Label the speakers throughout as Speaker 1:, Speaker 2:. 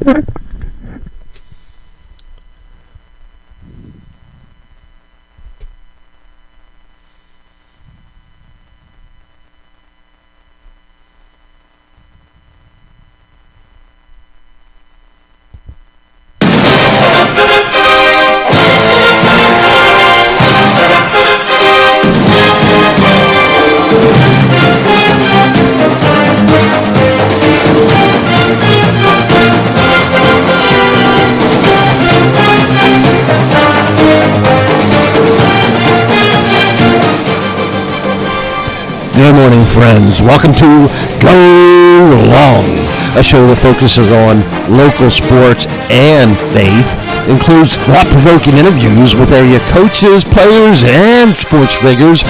Speaker 1: Good morning, friends. Welcome to Go Long, a show that focuses on local sports and faith, includes thought-provoking interviews with area coaches, players, and sports figures,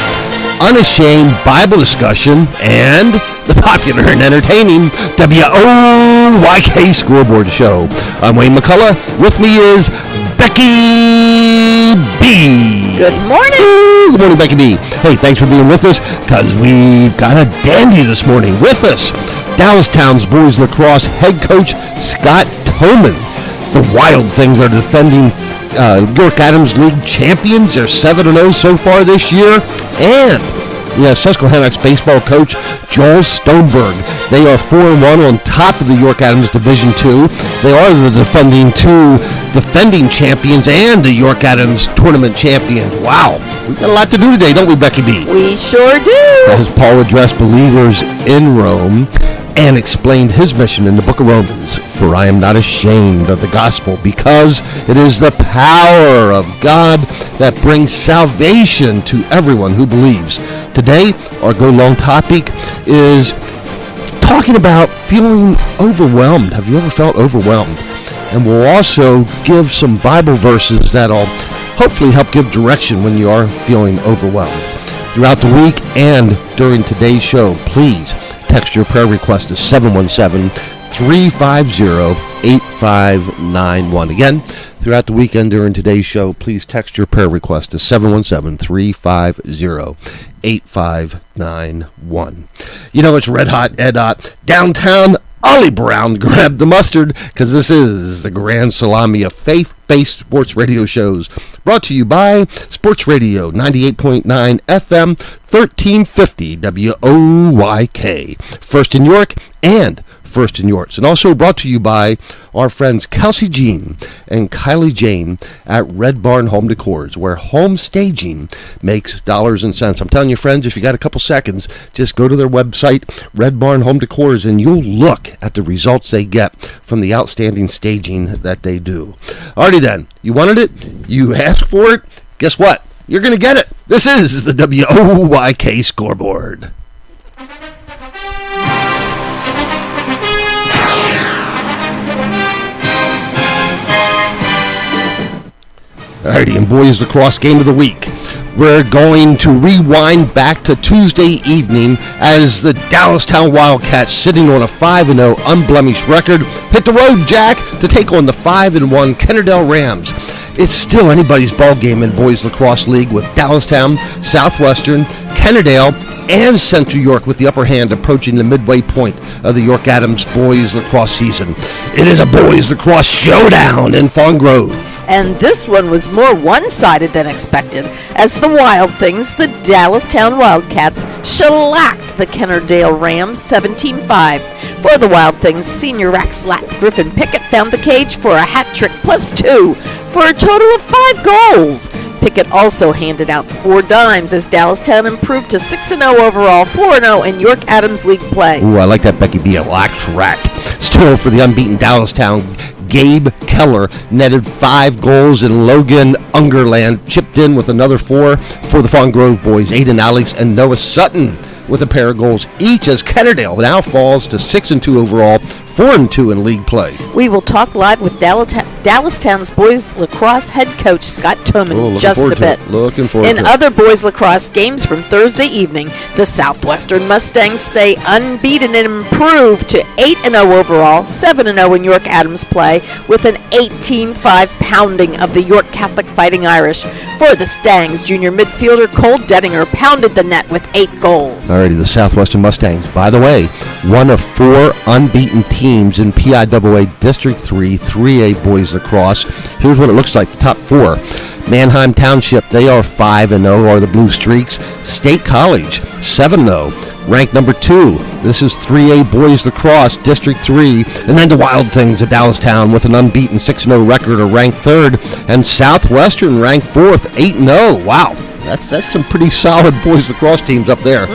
Speaker 1: unashamed Bible discussion, and the popular and entertaining WOYK Scoreboard Show. I'm Wayne McCullough. With me is Becky B.
Speaker 2: Good morning.
Speaker 1: Good morning, Becky B. Hey, thanks for being with us, because we've got a dandy this morning with us. Dallastown's boys lacrosse head coach Scott Toman. The Wild Things are defending York Adams League champions. They're 7-0 so far this year. And Susquehannock's baseball coach Joel Stoneberg. They are 4-1 on top of the York Adams Division II. They are the defending champions and the York Adams tournament champions. Wow, we've got a lot to do today, don't we, Becky B?
Speaker 2: We sure do.
Speaker 1: As Paul addressed believers in Rome and explained his mission in the book of Romans, for I am not ashamed of the gospel, because it is the power of God that brings salvation to everyone who believes. Today, our Go Long topic is talking about feeling overwhelmed. Have you ever felt overwhelmed? And we'll also give some Bible verses that'll hopefully help give direction when you are feeling overwhelmed. Throughout the week and during today's show, please text your prayer request to 717-350-8591. Again, throughout the weekend during today's show, please text your prayer request to 717-350-8591. You know, it's red hot, Ed Hot. Downtown Ollie Brown grabbed the mustard, because this is the grand salami of faith-based sports radio shows. Brought to you by Sports Radio 98.9 FM 1350 WOYK. First in York and First in Yorks. And also brought to you by our friends Kelsey Jean and Kylie Jane at Red Barn Home Decors, where home staging makes dollars and cents. I'm telling you, friends, if you got a couple seconds, just go to their website, Red Barn Home Decors, and you'll look at the results they get from the outstanding staging that they do. Alrighty then, you wanted it, you asked for it, guess what? You're going to get it. This is the WOYK Scoreboard. Alrighty, and boys lacrosse game of the week. We're going to rewind back to Tuesday evening as the Dallastown Wildcats, sitting on a 5-0 unblemished record, hit the road, Jack, to take on the 5-1 Kennerdale Rams. It's still anybody's ball game in boys lacrosse league, with Dallastown, Southwestern, Kennerdale, and Central York with the upper hand approaching the midway point of the York Adams boys lacrosse season. It is a boys lacrosse showdown in Fawn Grove.
Speaker 2: And this one was more one-sided than expected, as the Wild Things, the Dallastown Wildcats, shellacked the Kennerdale Rams 17-5. For the Wild Things, senior rack slat Griffin Pickett found the cage for a hat trick plus 2, for a total of 5 goals. Pickett also handed out 4 dimes as Dallastown improved to 6-0 overall, 4-0 in York Adams League play.
Speaker 1: Ooh, I like that, Becky B. A lax rat. Still, for the unbeaten Dallastown, Gabe Keller netted 5 goals, and Logan Ungerland chipped in with another 4 for the Fawn Grove boys. Aiden Alex and Noah Sutton with a pair of goals each, as Kennerdale now falls to 6-2 overall, 4-2 in league play.
Speaker 2: We will talk live with Dallastown Dallastown's boys lacrosse head coach Scott Toman just a bit.
Speaker 1: Looking forward to it.
Speaker 2: In other boys lacrosse games from Thursday evening, the Southwestern Mustangs stay unbeaten and improve to 8-0 overall, 7-0 in York Adams play, with an 18-5 pounding of the York Catholic Fighting Irish. For the Stangs, junior midfielder Cole Dettinger pounded the net with 8 goals.
Speaker 1: Alrighty, the Southwestern Mustangs, by the way, one of 4 unbeaten teams in PIAA District 3 3A boys lacrosse. Here's what it looks like, the top 4. Manheim Township, they are 5-0, are the Blue Streaks. State College, 7-0. Ranked number 2. This is 3A boys lacrosse, District 3. And then the Wild Things of Dallastown with an unbeaten 6-0 record are ranked 3rd. And Southwestern ranked 4th, 8-0. Wow, that's some pretty solid boys lacrosse teams up there.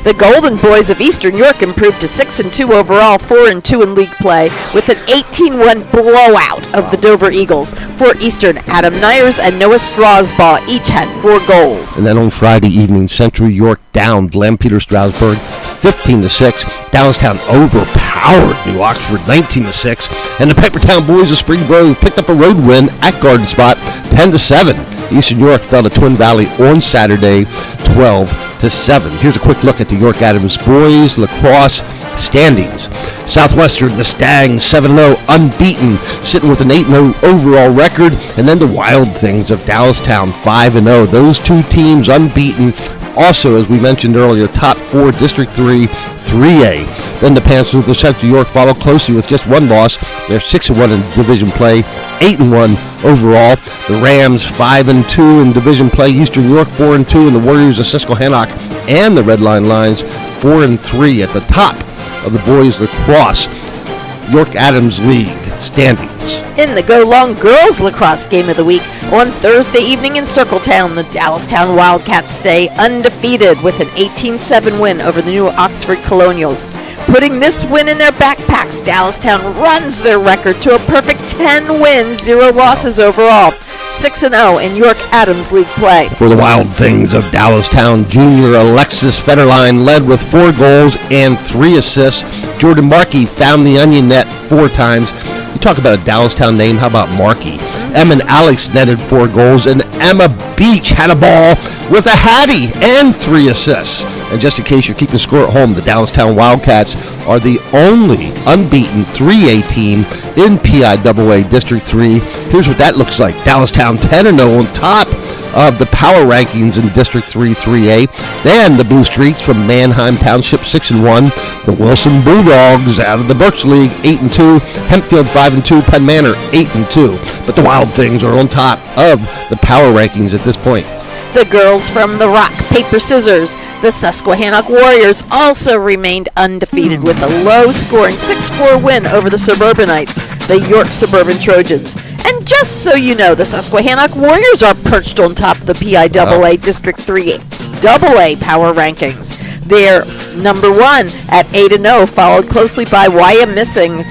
Speaker 2: The Golden Boys of Eastern York improved to 6-2 overall, 4-2 in league play, with an 18-1 blowout of the Dover Eagles. For Eastern, Adam Nyers and Noah Strasbaugh each had 4 goals.
Speaker 1: And then on Friday evening, Central York downed Lampeter Strasbourg 15-6. Dallastown overpowered New Oxford 19-6. And the Pipertown Boys of Spring Grove picked up a road win at Garden Spot 10-7. Eastern York fell to Twin Valley on Saturday 12-7. Here's a quick look at the York Adams boys lacrosse standings. Southwestern, the Stangs, 7-0, unbeaten, sitting with an 8-0 overall record. And then the Wild Things of Dallastown, 5-0. Those 2 teams unbeaten. Also, as we mentioned earlier, top 4 District 3 3A. Then the Panthers of Central York follow closely with just 1 loss. They're 6-1 in division play, 8-1 overall. The Rams 5-2 in division play. Eastern York 4-2, and the Warriors of Susquehannock and the Red Line Lions 4-3 at the top of the boys lacrosse York Adams League standings.
Speaker 2: In the Go Long Girls Lacrosse Game of the Week, on Thursday evening in Circletown, the Dallastown Wildcats stay undefeated with an 18-7 win over the New Oxford Colonials. Putting this win in their backpacks, Dallastown runs their record to a perfect 10 wins, 0 losses overall. 6-0 in York Adams League play.
Speaker 1: For the Wild Things of Dallastown, junior Alexis Federline led with 4 goals and 3 assists. Jordan Markey found the onion net 4 times. You talk about a Dallastown name, how about Markey? Emma Alex netted 4 goals, and Emma Beach had a ball with a hattie and 3 assists. And just in case you're keeping score at home, the Dallastown Wildcats are the only unbeaten 3A team in PIAA District 3. Here's what that looks like. Dallastown 10-0 on top of the power rankings in District 3 3A. Then the Blue Streaks from Manheim Township 6-1. The Wilson Bulldogs out of the Birch League 8-2. Hempfield 5-2. Penn Manor 8-2. But the Wild Things are on top of the power rankings at this point.
Speaker 2: The girls from the Rock, Paper, Scissors, the Susquehannock Warriors, also remained undefeated with a low-scoring 6-4 win over the Suburbanites, the York Suburban Trojans. And just so you know, the Susquehannock Warriors are perched on top of the PIAA District 3 AA power rankings. They're number 1 at 8-0, followed closely by Wyomissing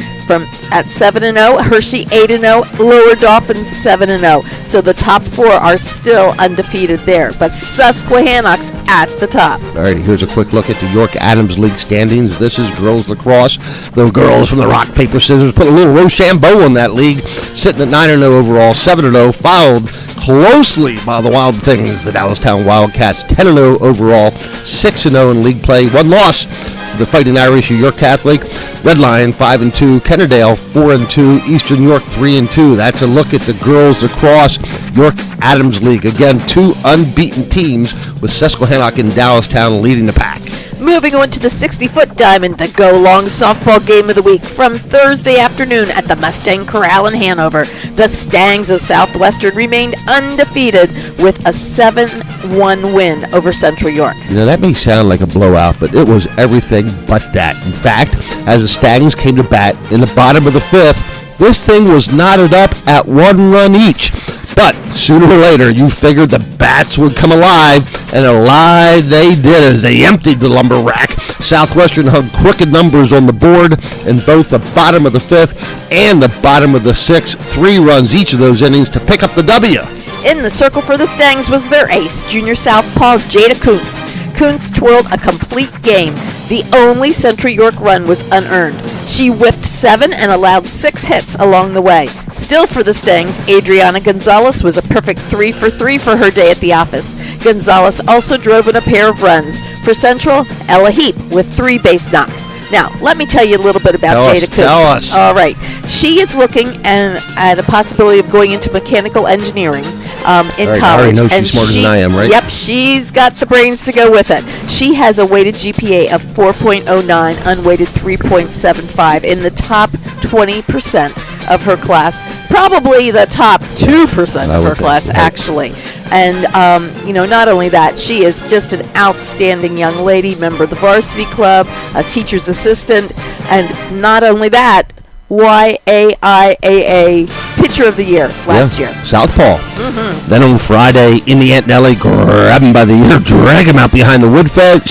Speaker 2: at 7-0, Hershey 8-0, Lower Dauphin 7-0. So the top 4 are still undefeated there, but Susquehannock's at the top.
Speaker 1: All right, here's a quick look at the York Adams League standings. This is girls lacrosse. The girls from the Rock, Paper, Scissors put a little Rochambeau in that league, sitting at 9-0 overall, 7-0, followed closely by the Wild Things, the Dallastown Wildcats, 10-0 overall, 6-0 in league play, 1 loss to the Fighting Irish of York Catholic. Red Lion 5-2, Kennerdale 4-2, Eastern York 3-2. That's a look at the girls lacrosse York Adams League. Again, 2 unbeaten teams with Susquehannock and Dallastown leading the pack.
Speaker 2: Moving on to the 60-foot diamond, the Go Long Softball Game of the Week from Thursday afternoon at the Mustang Corral in Hanover. The Stangs of Southwestern remained undefeated with a 7-1 win over Central York.
Speaker 1: You know, that may sound like a blowout, but it was everything but that. In fact, as the Stangs came to bat in the bottom of the 5th, this thing was knotted up at 1 run each. But sooner or later, you figured the bats would come alive, and alive they did as they emptied the lumber rack. Southwestern hung crooked numbers on the board in both the bottom of the 5th and the bottom of the 6th. 3 runs each of those innings to pick up the W.
Speaker 2: In the circle for the Stangs was their ace, junior southpaw Jada Kuntz. Kuntz twirled a complete game. The only Central York run was unearned. She whiffed 7 and allowed 6 hits along the way. Still for the Stangs, Adriana Gonzalez was a perfect 3 for 3 for her day at the office. Gonzalez also drove in a pair of runs. For Central, Ella Heap with 3 base knocks. Now, let me tell you a little bit about Jada Coombs.
Speaker 1: Tell us.
Speaker 2: All right. She is looking at a possibility of going into mechanical engineering in college.
Speaker 1: I already know she's smarter than I am, right?
Speaker 2: Yep, she's got the brains to go with it. She has a weighted GPA of 4.09, unweighted 3.75 in the top 20% of her class. Probably the top 2% of her class, actually. And, not only that, she is just an outstanding young lady, member of the varsity club, a teacher's assistant, and not only that, YAIAA Pitcher of the Year last year.
Speaker 1: Southpaw. Then on Friday, Indiana Nelly grab him by the ear, drag him out behind the woodshed,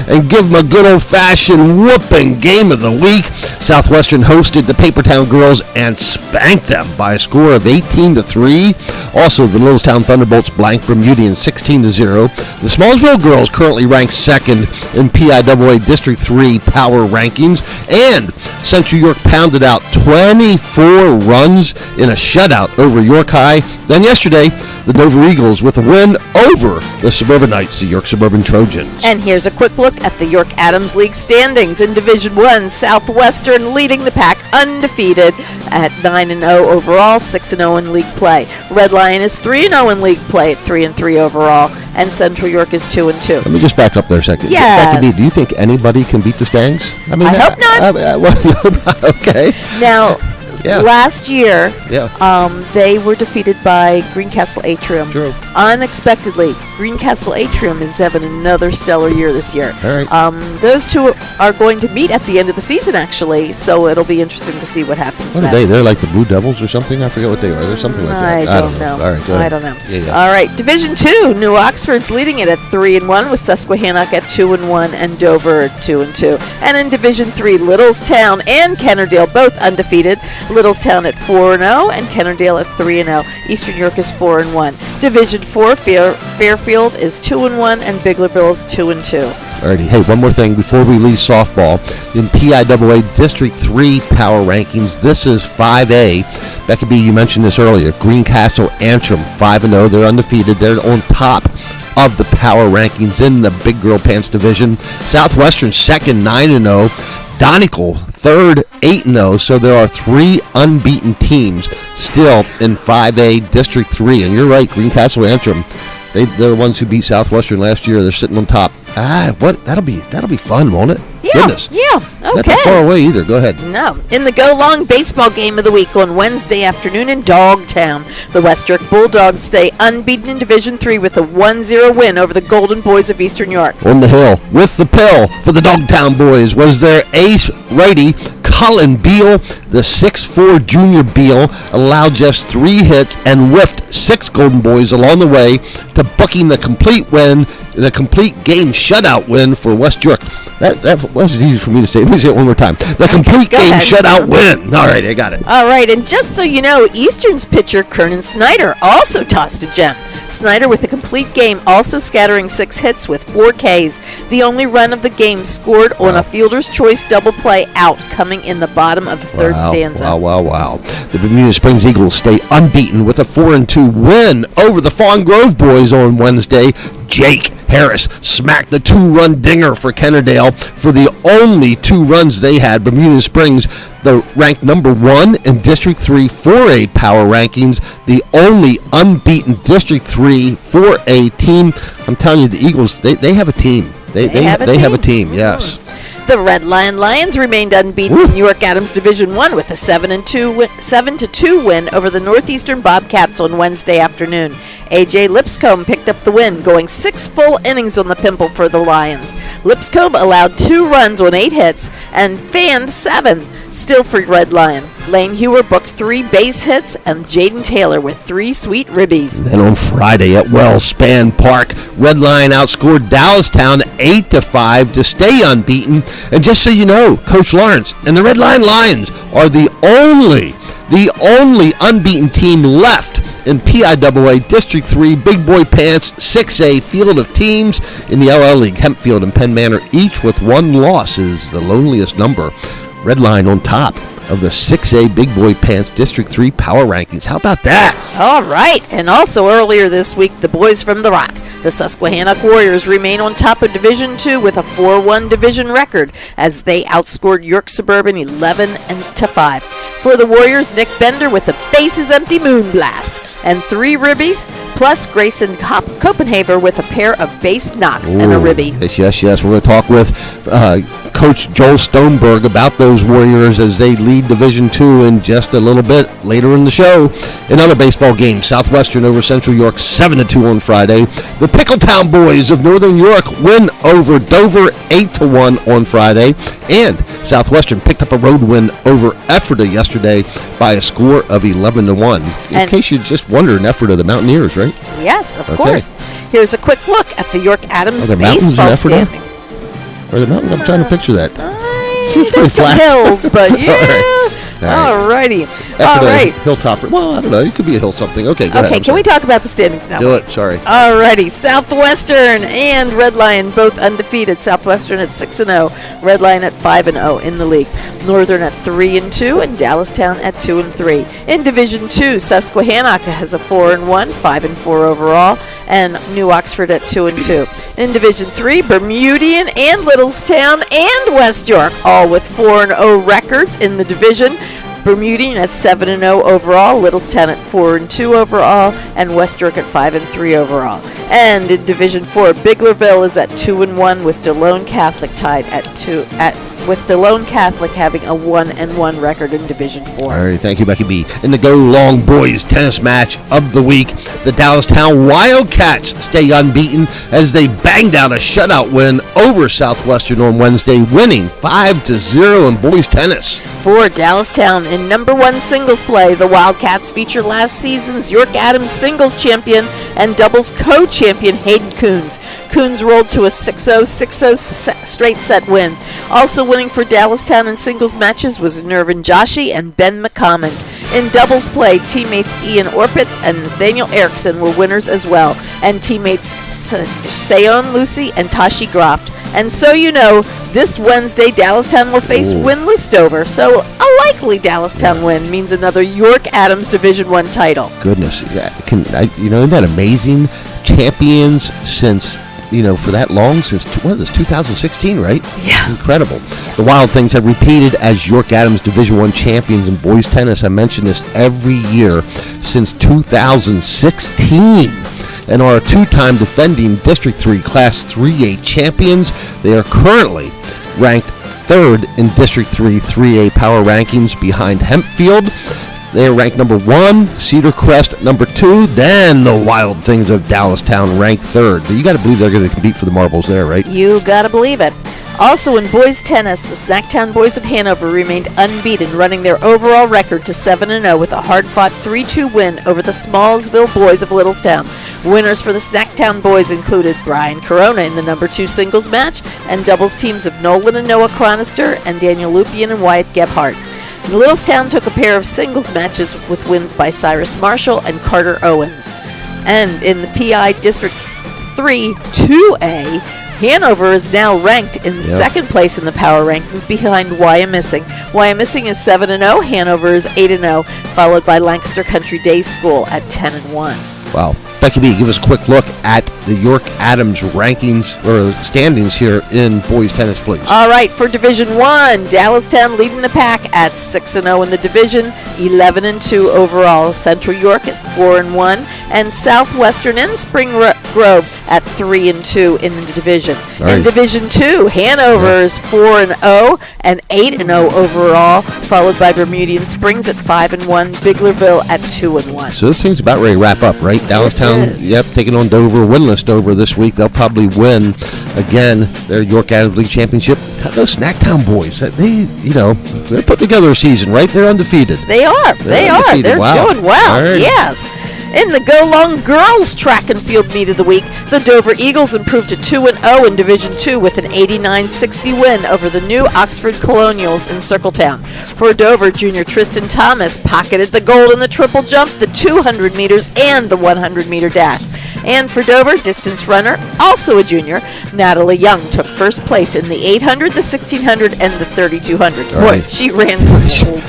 Speaker 1: and give him a good old-fashioned whooping game of the week. Southwestern hosted the Papertown girls and spanked them by a score of 18-3. Also, the Littlestown Thunderbolts blanked Bermudian 16-0. The Smallsville girls currently ranked second in PIAA District 3 power rankings, and Central York pounded out 24 runs in a shutout over York High. Then yesterday, the Dover Eagles with a win over the Suburbanites, the York Suburban Trojans.
Speaker 2: And here's a quick look at the York Adams League standings. In Division 1, Southwestern leading the pack undefeated at 9-0 overall, 6-0 in league play. Red Lion is 3-0 in league play at 3-3 overall, and Central York is 2-2.
Speaker 1: Let me just back up there a second.
Speaker 2: Yes.
Speaker 1: Becky D, do you think anybody can beat the Stangs?
Speaker 2: I hope not.
Speaker 1: Okay.
Speaker 2: Now, last year,
Speaker 1: Yeah.
Speaker 2: they were defeated by Greencastle Atrium.
Speaker 1: True.
Speaker 2: Unexpectedly, Greencastle Atrium is having another stellar year this year.
Speaker 1: All right.
Speaker 2: Those two are going to meet at the end of the season, actually, so it'll be interesting to see what happens.
Speaker 1: What are they? They're like the Blue Devils or something? I forget what they are. They're something like that.
Speaker 2: I don't know.
Speaker 1: All right, go ahead.
Speaker 2: I don't know.
Speaker 1: Yeah.
Speaker 2: All right, Division 2, New Oxford's leading it at 3-1, with Susquehannock at 2-1 and Dover at 2-2. And in Division 3, Littlestown and Kennerdale both undefeated. Littlestown at 4-0 and Kennerdale at 3-0. Eastern York is 4-1. Division 4, Fairfield is 2-1 and Biglerville is 2-2.
Speaker 1: Alrighty. Hey, one more thing before we leave softball. In PIAA District 3 power rankings, this is 5A. Becky B, you mentioned this earlier. Greencastle Antrim, 5-0. They're undefeated. They're on top of the power rankings in the Big Girl Pants division. Southwestern, second, 9-0. Donegal, third, 8-0. So there are 3 unbeaten teams still in 5A District 3. And you're right, Greencastle Antrim. They're the ones who beat Southwestern last year. They're sitting on top. That'll be fun, won't it?
Speaker 2: Yeah,
Speaker 1: Goodness.
Speaker 2: yeah,
Speaker 1: Not
Speaker 2: okay.
Speaker 1: that far away either. Go ahead.
Speaker 2: No. In the Go Long baseball game of the week on Wednesday afternoon in Dogtown, the West York Bulldogs stay unbeaten in Division 3 with a 1-0 win over the Golden Boys of Eastern York.
Speaker 1: On the hill, with the pill for the Dogtown boys, was their ace righty, Cullen Beal. The 6'4 junior Beal allowed just 3 hits and whiffed 6 Golden Boys along the way to booking the complete win, the complete game shutout win for West York. That wasn't easy for me to say. Let me say it one more time. The complete game shutout win. All right, I got it.
Speaker 2: All right, and just so you know, Eastern's pitcher Kernan Snyder also tossed a gem. Snyder with a complete game, also scattering 6 hits with 4 Ks. The only run of the game scored on a fielder's choice double play out, coming in the bottom of the third stanza.
Speaker 1: Wow. The Bermuda Springs Eagles stay unbeaten with a 4-2 win over the Fawn Grove boys on Wednesday. Jake Harris smacked the 2-run dinger for Kennerdale for the only 2 runs they had. Bermuda Springs, the ranked number 1 in District 3 4A power rankings, the only unbeaten District 3 4A team. I'm telling you, the Eagles, they have a team. They have a team, yes.
Speaker 2: The Red Lion Lions remained unbeaten in York Adams Division 1 with a 7-2 win over the Northeastern Bobcats on Wednesday afternoon. A.J. Lipscomb picked up the win, going 6 full innings on the pimple for the Lions. Lipscomb allowed 2 runs on 8 hits and fanned 7. Still for Red Lion, Lane Hewer booked 3 base hits and Jaden Taylor with 3 sweet ribbies.
Speaker 1: Then on Friday at Wellspan Park, Red Lion outscored Dallastown 8-5 to stay unbeaten. And just so you know, Coach Lawrence and the Red Lion Lions are the only unbeaten team left in PIAA District 3 Big Boy Pants 6A field of teams in the LL League. Hempfield and Penn Manor each with 1 loss is the loneliest number. Redline on top of the 6A Big Boy Pants District 3 Power Rankings. How about that?
Speaker 2: All right. And also earlier this week, the boys from the Rock, the Susquehannock Warriors, remain on top of Division 2 with a 4-1 division record as they outscored York Suburban 11-5. For the Warriors, Nick Bender with the bases empty moonblast and 3 ribbies, plus Grayson Copenhaver with a pair of base knocks and a ribby.
Speaker 1: Yes. We're going to talk with Coach Joel Stoneberg about those Warriors as they lead Division 2 in just a little bit later in the show. In other baseball games, Southwestern over Central York 7-2 on Friday. The Pickletown boys of Northern York win over Dover 8-1 on Friday. And Southwestern picked up a road win over Ephrata yesterday by a score of 11-1. In case you're just wondering, Ephrata, the Mountaineers, right?
Speaker 2: Yes, of course. Here's a quick look at the York Adams baseball standings.
Speaker 1: Or the mountains? I'm trying to picture that.
Speaker 2: There's some hills, but yeah. All righty. All right.
Speaker 1: Hilltop. Well, I don't know. It could be a hill something. Okay, go ahead.
Speaker 2: Okay, can we talk about the standings now?
Speaker 1: Do it. Sorry.
Speaker 2: All righty. Southwestern and Red Lion both undefeated. Southwestern at 6-0. Red Lion at 5-0 in the league. Northern at 3-2 and Dallastown at 2-3. In Division 2, Susquehannock has a 4-1, 5-4 overall, and New Oxford at 2-2. In Division 3, Bermudian and Littlestown and West York all with 4-0 records in the division. Bermudian at 7-0 overall, Littlestown at 4-2 overall, and West York at 5-3 overall. And in Division 4, Biglerville is at 2-1 with DeLone Catholic tied at 2 with DeLone Catholic having a 1-1 record in Division 4.
Speaker 1: All right, thank you, Becky B. In the Go Long Boys tennis match of the week, the Dallastown Wildcats stay unbeaten as they banged out a shutout win over Southwestern on Wednesday, winning 5-0 in boys tennis.
Speaker 2: For Dallastown, in number 1 singles play, the Wildcats feature last season's York Adams singles champion and doubles co-champion Hayden Coons. Coons rolled to a 6-0, 6-0 straight set win. Also winning for Dallastown in singles matches was Nervin Joshi and Ben McCommon. In doubles play, teammates Ian Orpitz and Nathaniel Erickson were winners as well, and teammates Sayon Lucy and Tashi Groft. And so you know, this Wednesday, Dallastown will face winless Dover. So a likely Dallastown win means another York Adams Division I title.
Speaker 1: Goodness, isn't that amazing? Champions since, for that long, since, 2016, right?
Speaker 2: Yeah.
Speaker 1: Incredible. The Wild Things have repeated as York Adams Division I champions in boys tennis. I mention this every year since 2016. And are a 2-time defending District 3 Class 3A champions. They are currently ranked 3rd in District 3 3A power rankings behind Hempfield. They are ranked number 1, Cedar Crest number 2, then the Wild Things of Dallastown ranked 3rd. But you got to believe they're going to compete for the marbles there, right?
Speaker 2: You got to believe it. Also in boys tennis, the Snacktown Boys of Hanover remained unbeaten, running their overall record to 7-0 with a hard-fought 3-2 win over the Smallsville Boys of Littlestown. Winners for the Snacktown Boys included Brian Corona in the number 2 singles match and doubles teams of Nolan and Noah Chronister and Daniel Lupian and Wyatt Gebhardt. Littlestown took a pair of singles matches with wins by Cyrus Marshall and Carter Owens. And in the PI District 3 2A, Hanover is now ranked in second place in the power rankings behind Wyomissing. Wyomissing is 7-0, Hanover is 8-0, followed by Lancaster Country Day School at 10-1.
Speaker 1: Wow. Becky B, give us a quick look at the York Adams rankings or standings here in boys tennis, please.
Speaker 2: All right, for Division 1, Dallastown leading the pack at 6-0 in the division, 11-2 overall. Central York is 4-1, and Southwestern and Spring Grove at 3-2 in the division.
Speaker 1: Right.
Speaker 2: In Division 2, Hanover is 4-0 and 8-0 overall, followed by Bermudian Springs at 5-1, Biglerville at 2-1.
Speaker 1: So this thing's about ready to wrap up, right? Dallastown, taking on Dover, winless Dover this week. They'll probably win again their York Adams League Championship. Those Snacktown boys, they're putting together a season, right? They're undefeated.
Speaker 2: They are. They're doing well. Right. Yes. In the Go Long Girls Track and Field Meet of the Week, the Dover Eagles improved to 2-0 in Division 2 with an 89-60 win over the New Oxford Colonials in Circletown. For Dover, junior Tristan Thomas pocketed the gold in the triple jump, the 200 meters, and the 100-meter dash. And for Dover, distance runner, also a junior, Natalie Young took first place in the 800, the 1600, and the 3200. Boy,
Speaker 1: right.
Speaker 2: she ran some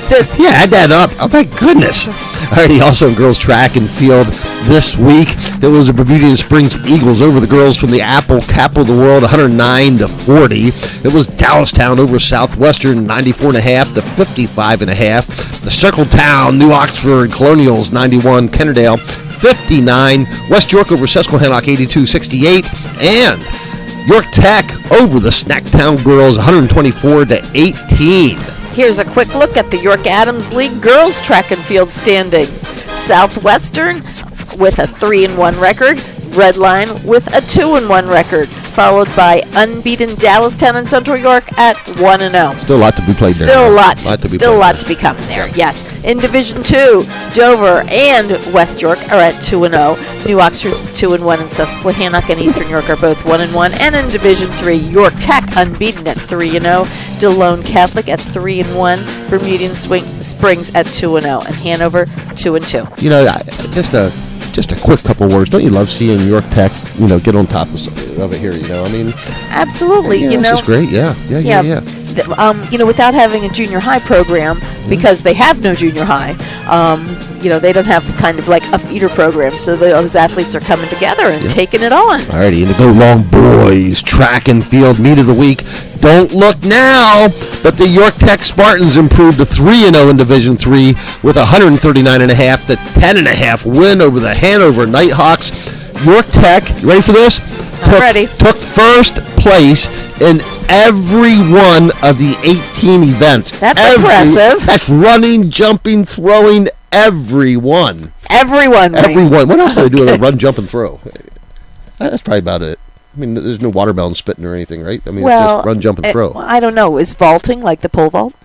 Speaker 2: distance.
Speaker 1: Yeah, add that up. Oh, my goodness. Alrighty, also in girls track and field this week, it was the Bermudian Springs Eagles over the girls from the Apple Capital of the World, 109-40. It was Dallastown over Southwestern, 94.5 to 55.5. The Circletown, New Oxford Colonials, 91. Kennerdale, 59. West York over Susquehannock, 82-68. And York Tech over the Snacktown girls, 124 to 18.
Speaker 2: Here's a quick look at the York Adams League girls track and field standings. Southwestern with a 3-1 record, Red Line with a 2-1 record, followed by unbeaten Dallastown and Central York at 1-0.
Speaker 1: Still a lot to be played there.
Speaker 2: Still a lot to be coming there. Yes. In Division 2, Dover and West York are at 2-0. New Oxford's 2-1, and Susquehannock and Eastern York are both 1-1. And in Division 3, York Tech unbeaten at 3-0. DeLone Catholic at 3-1. Bermudian Springs at 2-0, and Hanover 2-2.
Speaker 1: You know, just a quick couple words. Don't you love seeing York Tech, get on top of it here? I mean,
Speaker 2: absolutely.
Speaker 1: It's just great. Yeah.
Speaker 2: Without having a junior high program, because they have no junior high, they don't have kind of like a feeder program, so those athletes are coming together and taking it on.
Speaker 1: Alrighty, and the Go Long Boys track and field meet of the week. Don't look now, but the York Tech Spartans improved to 3-0 in Division 3 with a 139.5 to 10.5 win over the Hanover Nighthawks. York Tech, you ready for this? Took first place in every one of the 18 events.
Speaker 2: That's impressive.
Speaker 1: That's running, jumping, throwing, everyone.
Speaker 2: Everyone.
Speaker 1: What else do they do? Run, jump, and throw. That's probably about it. I mean, there's no watermelon spitting or anything, right? I mean, it's just run, jump, and throw.
Speaker 2: I don't know. Is vaulting like the pole vault?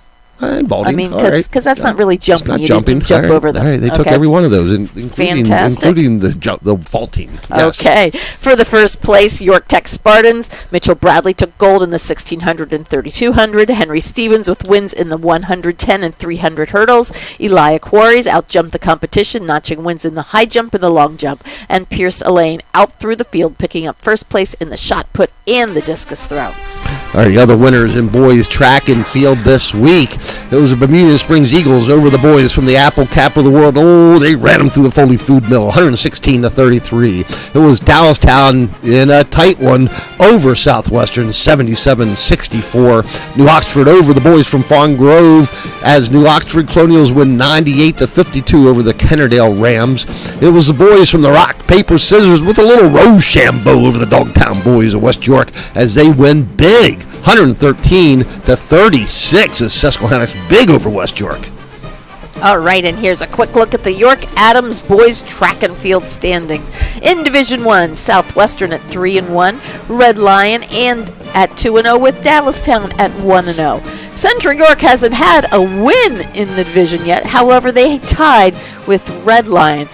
Speaker 1: And vaulting.
Speaker 2: I mean, because that's not really jumping.
Speaker 1: Not
Speaker 2: you
Speaker 1: jumping.
Speaker 2: Didn't jump over them.
Speaker 1: All right. They took every one of those, including the vaulting. Yes.
Speaker 2: Okay. For the first place, York Tech Spartans, Mitchell Bradley took gold in the 1600 and 3200. Henry Stevens with wins in the 110 and 300 hurdles. Elia Quarries outjumped the competition, notching wins in the high jump and the long jump. And Pierce Elaine out through the field, picking up first place in the shot put and the discus throw.
Speaker 1: All right, the other winners in boys track and field this week. It was the Bermudian Springs Eagles over the boys from the Apple Capital of the World. Oh, they ran them through the Foley Food Mill, 116 to 33. It was Dallastown in a tight one over Southwestern, 77-64. New Oxford over the boys from Fawn Grove as New Oxford Colonials win 98 to 52 over the Kennerdale Rams. It was the boys from the Rock, Paper, Scissors with a little Rochambeau over the Dogtown boys of West York as they win big. 113 to 36 is Susquehannock's big over West York.
Speaker 2: All right, and here's a quick look at the York Adams boys track and field standings. In Division 1, Southwestern at 3-1, Red Lion and at 2-0 with Dallastown at 1-0. Central York hasn't had a win in the division yet. However, they tied with Red Lion.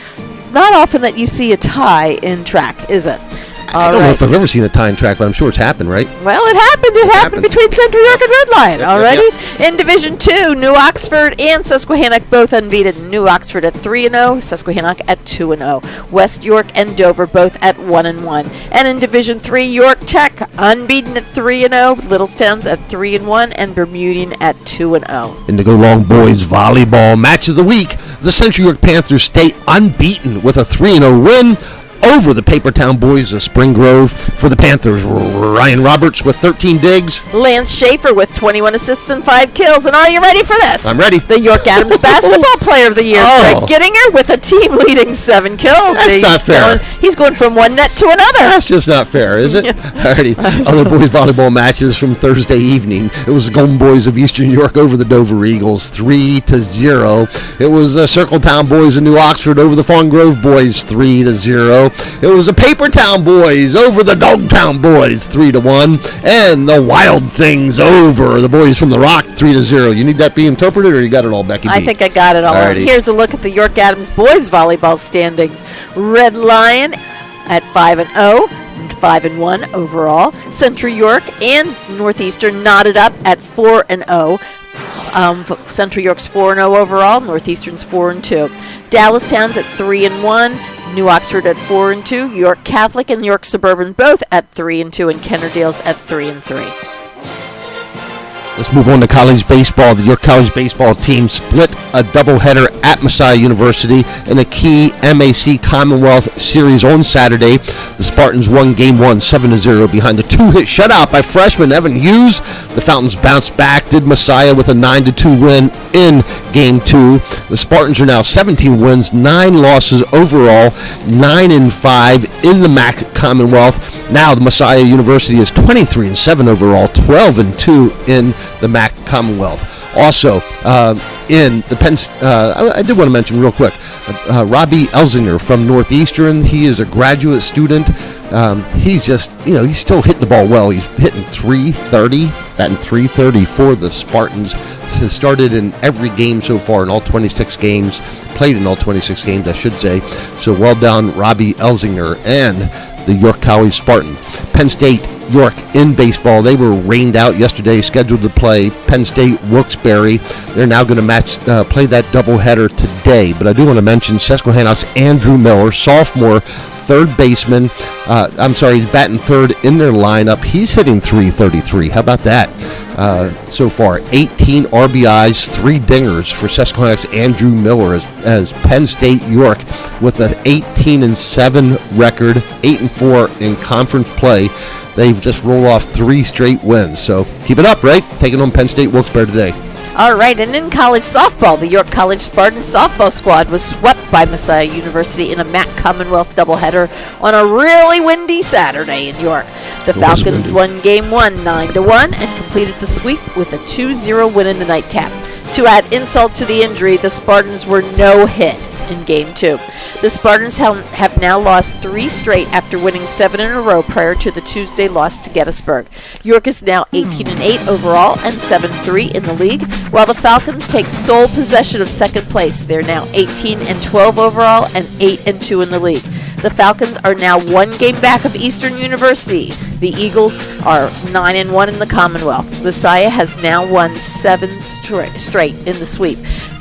Speaker 2: Not often that you see a tie in track, is it?
Speaker 1: I don't know if I've ever seen a tie in track, but I'm sure it's happened, right?
Speaker 2: Well, it happened. It happened between Central York and Red Lion. Alrighty. In Division 2, New Oxford and Susquehannock both unbeaten. New Oxford at 3-0, Susquehannock at 2-0. West York and Dover both at 1-1. And in Division 3, York Tech unbeaten at 3-0, Littlestown's at 3-1, and Bermudian at 2-0.
Speaker 1: In the Go Long Boys volleyball match of the week, the Central York Panthers stay unbeaten with a 3-0 win over the Papertown boys of Spring Grove. For the Panthers, Ryan Roberts with 13 digs.
Speaker 2: Lance Schaefer with 21 assists and 5 kills. And are you ready for this?
Speaker 1: I'm ready.
Speaker 2: The York Adams Basketball Player of the Year, Greg Gittinger, with a team-leading 7 kills.
Speaker 1: That's not fair.
Speaker 2: He's going from one net to another.
Speaker 1: That's just not fair, is it? Alrighty. Other boys volleyball matches from Thursday evening. It was the Golden Boys of Eastern York over the Dover Eagles, 3-0. It was Circletown boys of New Oxford over the Fawn Grove boys, 3-0. It was the Papertown boys over the Dogtown boys, 3-1, and the Wild Things over the boys from the Rock, 3-0. You need that be interpreted, or you got it all, Becky B?
Speaker 2: I think I got it all. Here's a look at the York Adams boys volleyball standings. Red Lion at 5-0. 5-1 overall. Central York and Northeastern knotted up at 4-0. Central York's 4-0 overall. Northeastern's 4-2. Dallastown's at 3-1. New Oxford at 4-2, York Catholic and York Suburban both at 3-2, and Kennerdale's at 3-3.
Speaker 1: Let's move on to college baseball. The York College baseball team split a doubleheader at Messiah University in a key MAC Commonwealth Series on Saturday. The Spartans won Game 1 7-0 behind a two-hit shutout by freshman Evan Hughes. The Fountains bounced back, did Messiah with a 9-2 win in Game 2. The Spartans are now 17 wins, 9 losses overall, 9-5 in the MAC Commonwealth. Now the Messiah University is 23-7 overall, 12-2 in the MAC Commonwealth. Also, in the Penn, I did want to mention real quick, Robbie Elzinger from Northeastern. He is a graduate student. He's just, he's still hitting the ball well. He's hitting batting 330 for the Spartans. Has started in every game so far in all 26 games, played in all 26 games, I should say. So well done, Robbie Elzinger and the York College Spartan. Penn State, York in baseball. They were rained out yesterday, scheduled to play Penn State Wilkes-Barre. They're now going to play that doubleheader today. But I do want to mention Susquehanna's Andrew Miller, sophomore, third baseman. He's batting third in their lineup. He's hitting .333. How about that? So far, 18 RBIs, 3 dingers for Susquehanna's Andrew Miller as Penn State York with an 18-7 record, 8-4 in conference play. They've just rolled off 3 straight wins. So keep it up, right? Taking on Penn State Wilkes-Barre today.
Speaker 2: All right, and in college softball, the York College Spartan softball squad was swept by Messiah University in a MAC Commonwealth doubleheader on a really windy Saturday in York. The Falcons won Game 1 9-1 and completed the sweep with a 2-0 win in the nightcap. To add insult to the injury, the Spartans were no hit in Game 2. The Spartans have now lost 3 straight after winning 7 in a row prior to the Tuesday loss to Gettysburg. York is now 18-8 overall and 7-3 in the league, while the Falcons take sole possession of second place. They're now 18-12 overall and 8-2 in the league. The Falcons are now 1 game back of Eastern University. The Eagles are 9-1 in the Commonwealth. Messiah has now won 7 straight in the sweep.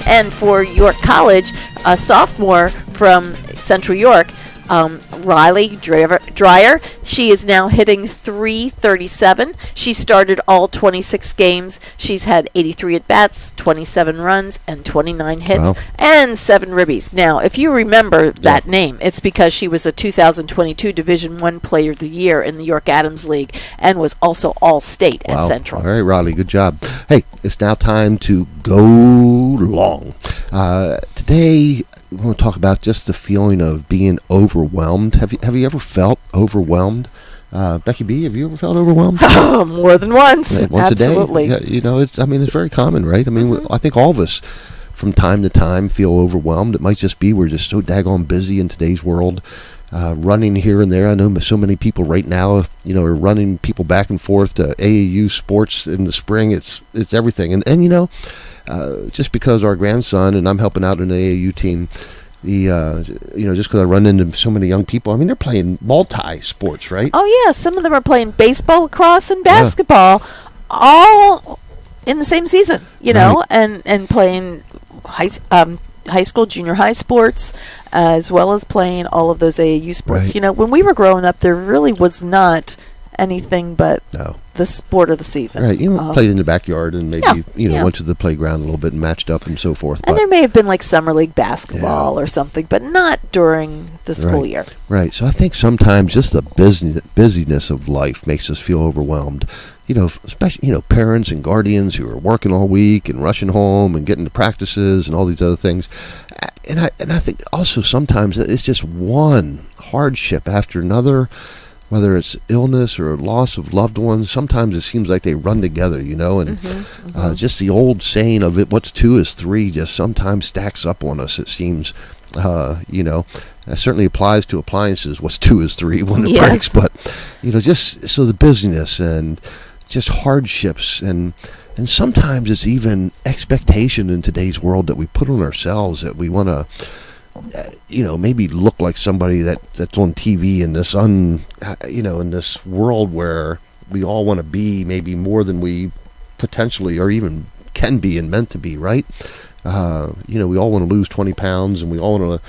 Speaker 2: And for York College, a sophomore from Central York, Riley Dreyer, she is now hitting .337. She started all 26 games. She's had 83 at-bats, 27 runs, and 29 hits, and 7 ribbies. Now, if you remember that name, it's because she was the 2022 Division I Player of the Year in the York Adams League and was also All-State at Central.
Speaker 1: All right, Riley, good job. Hey, it's now time to go long. Today, we want to talk about just the feeling of being overwhelmed. Have you ever felt overwhelmed? Becky B, have you ever felt overwhelmed?
Speaker 2: More than once.
Speaker 1: Once
Speaker 2: Absolutely.
Speaker 1: a day. Yeah, it's very common, right? I mean, I think all of us from time to time feel overwhelmed. It might just be we're just so daggone busy in today's world, running here and there. I know so many people right now, are running people back and forth to AAU sports in the spring. It's everything. And just because our grandson and I'm helping out in the AAU team, just because I run into so many young people, I mean, they're playing multi-sports, right?
Speaker 2: Oh, yeah. Some of them are playing baseball, lacrosse, and basketball all in the same season, and playing high school, junior high sports, as well as playing all of those AAU sports.
Speaker 1: Right.
Speaker 2: When we were growing up, there really was not anything but the sport of the season.
Speaker 1: Right, played in the backyard and maybe went to the playground a little bit and matched up and so forth.
Speaker 2: And there may have been like summer league basketball or something, but not during the school year.
Speaker 1: Right. So I think sometimes just the busyness of life makes us feel overwhelmed. Especially parents and guardians who are working all week and rushing home and getting to practices and all these other things. And I think also sometimes it's just one hardship after another. Whether it's illness or loss of loved ones, sometimes it seems like they run together, and just the old saying of it, what's 2 is 3, just sometimes stacks up on us, it seems. That certainly applies to appliances, what's 2 is 3 when it breaks, but, just so the busyness and just hardships and sometimes it's even expectation in today's world that we put on ourselves that we want to maybe look like somebody that's on TV in this in this world where we all want to be maybe more than we potentially or even can be and meant to be, right? We all want to lose 20 pounds and we all want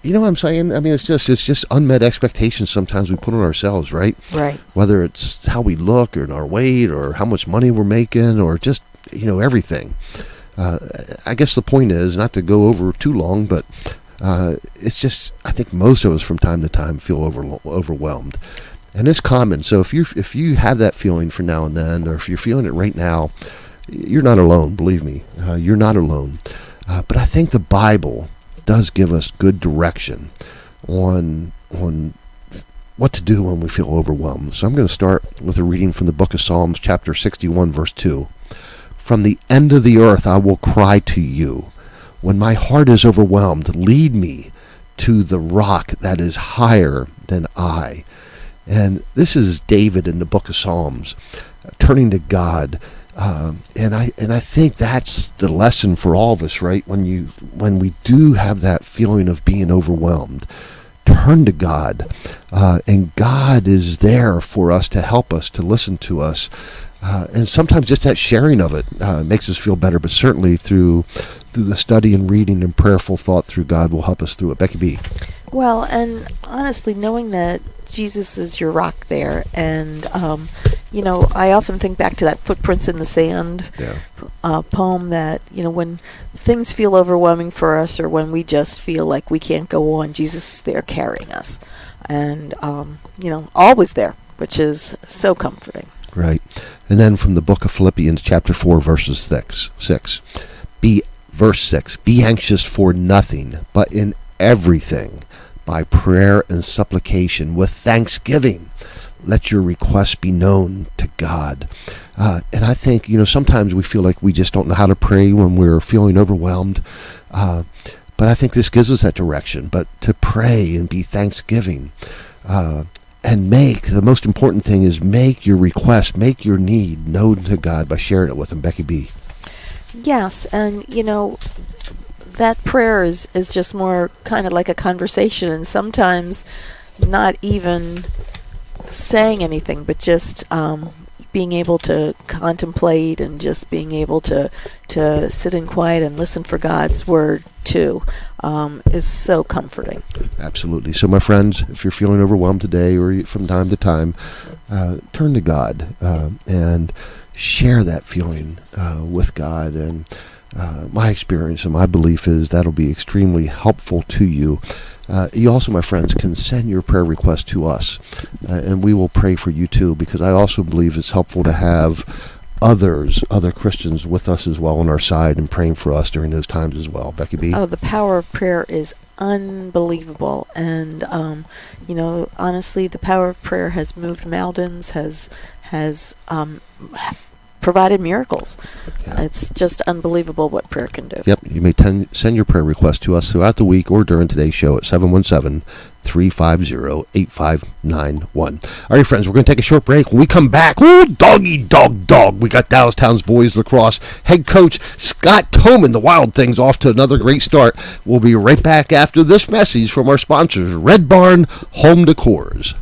Speaker 1: You know what I'm saying? I mean, it's just unmet expectations sometimes we put on ourselves, right?
Speaker 2: Right.
Speaker 1: Whether it's how we look or our weight or how much money we're making or just, everything. I guess the point is, not to go over too long, but it's just, I think most of us from time to time feel overwhelmed. And it's common. So if you have that feeling for now and then, or if you're feeling it right now, you're not alone, believe me. You're not alone. But I think the Bible does give us good direction on what to do when we feel overwhelmed. So I'm going to start with a reading from the book of Psalms, chapter 61, verse 2. From the end of the earth I will cry to you. When my heart is overwhelmed, lead me to the rock that is higher than I. And this is David in the book of Psalms, turning to God. And I think that's the lesson for all of us, right? When we do have that feeling of being overwhelmed, turn to God, and God is there for us to help us, to listen to us, and sometimes just that sharing of it makes us feel better. But certainly through the study and reading and prayerful thought through God will help us through it. Becky B.
Speaker 2: Well, and honestly, knowing that Jesus is your rock there, and I often think back to that Footprints in the Sand poem, that when things feel overwhelming for us, or when we just feel like we can't go on, Jesus is there carrying us, and always there, which is so comforting.
Speaker 1: Right. And then from the book of Philippians, chapter 4, verses 6. Verse 6, be anxious for nothing, but in everything, by prayer and supplication, with thanksgiving, let your requests be known to God. And I think, sometimes we feel like we just don't know how to pray when we're feeling overwhelmed. But I think this gives us that direction. But to pray and be thanksgiving, and the most important thing is make your request, make your need known to God by sharing it with Him. Becky B.
Speaker 2: Yes, and that prayer is just more kind of like a conversation, and sometimes not even saying anything, but just being able to contemplate and just being able to sit in quiet and listen for God's word too is so comforting.
Speaker 1: Absolutely. So my friends, if you're feeling overwhelmed today or from time to time, turn to God and share that feeling with God. And my experience and my belief is that'll be extremely helpful to you. You also, my friends, can send your prayer request to us, and we will pray for you too, because I also believe it's helpful to have other Christians with us as well on our side and praying for us during those times as well. Becky B.
Speaker 2: Oh, the power of prayer is unbelievable, and honestly, the power of prayer has moved mountains, has provided miracles. Yeah. It's just unbelievable what prayer can do.
Speaker 1: Yep. You may send your prayer request to us throughout the week or during today's show at 717-350-8591. All right, friends, we're going to take a short break. When we come back, doggy dog, we got Dallastown's boys lacrosse head coach Scott Toman, the Wild Things, off to another great start. We'll be right back after this message from our sponsors, Red Barn Home Decors.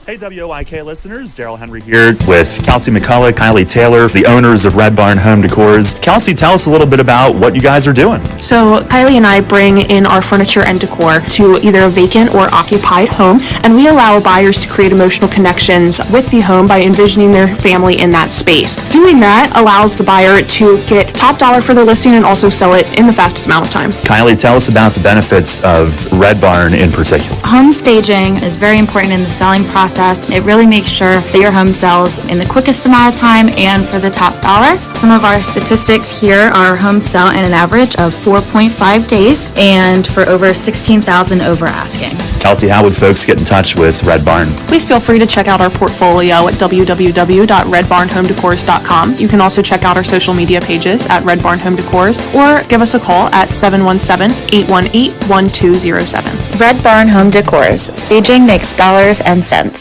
Speaker 3: Hey, WOIK listeners, Daryl Henry here with Kelsey McCullough, Kylie Taylor, the owners of Red Barn Home Decors. Kelsey, tell us a little bit about what you guys are doing.
Speaker 4: So Kylie and I bring in our furniture and decor to either a vacant or occupied home, and we allow buyers to create emotional connections with the home by envisioning their family in that space. Doing that allows the buyer to get top dollar for their listing and also sell it in the fastest amount of time.
Speaker 3: Kylie, tell us about the benefits of Red Barn in particular.
Speaker 5: Home staging is very important in the selling process. It really makes sure that your home sells in the quickest amount of time and for the top dollar. Some of our statistics here are homes sell in an average of 4.5 days and for over 16,000 over asking.
Speaker 3: Kelsey, how would folks get in touch with Red Barn?
Speaker 4: Please feel free to check out our portfolio at www.redbarnhomedecors.com. You can also check out our social media pages at Red Barn Home Decors or give us a call at 717-818-1207.
Speaker 6: Red Barn Home Decors. Staging makes dollars and cents.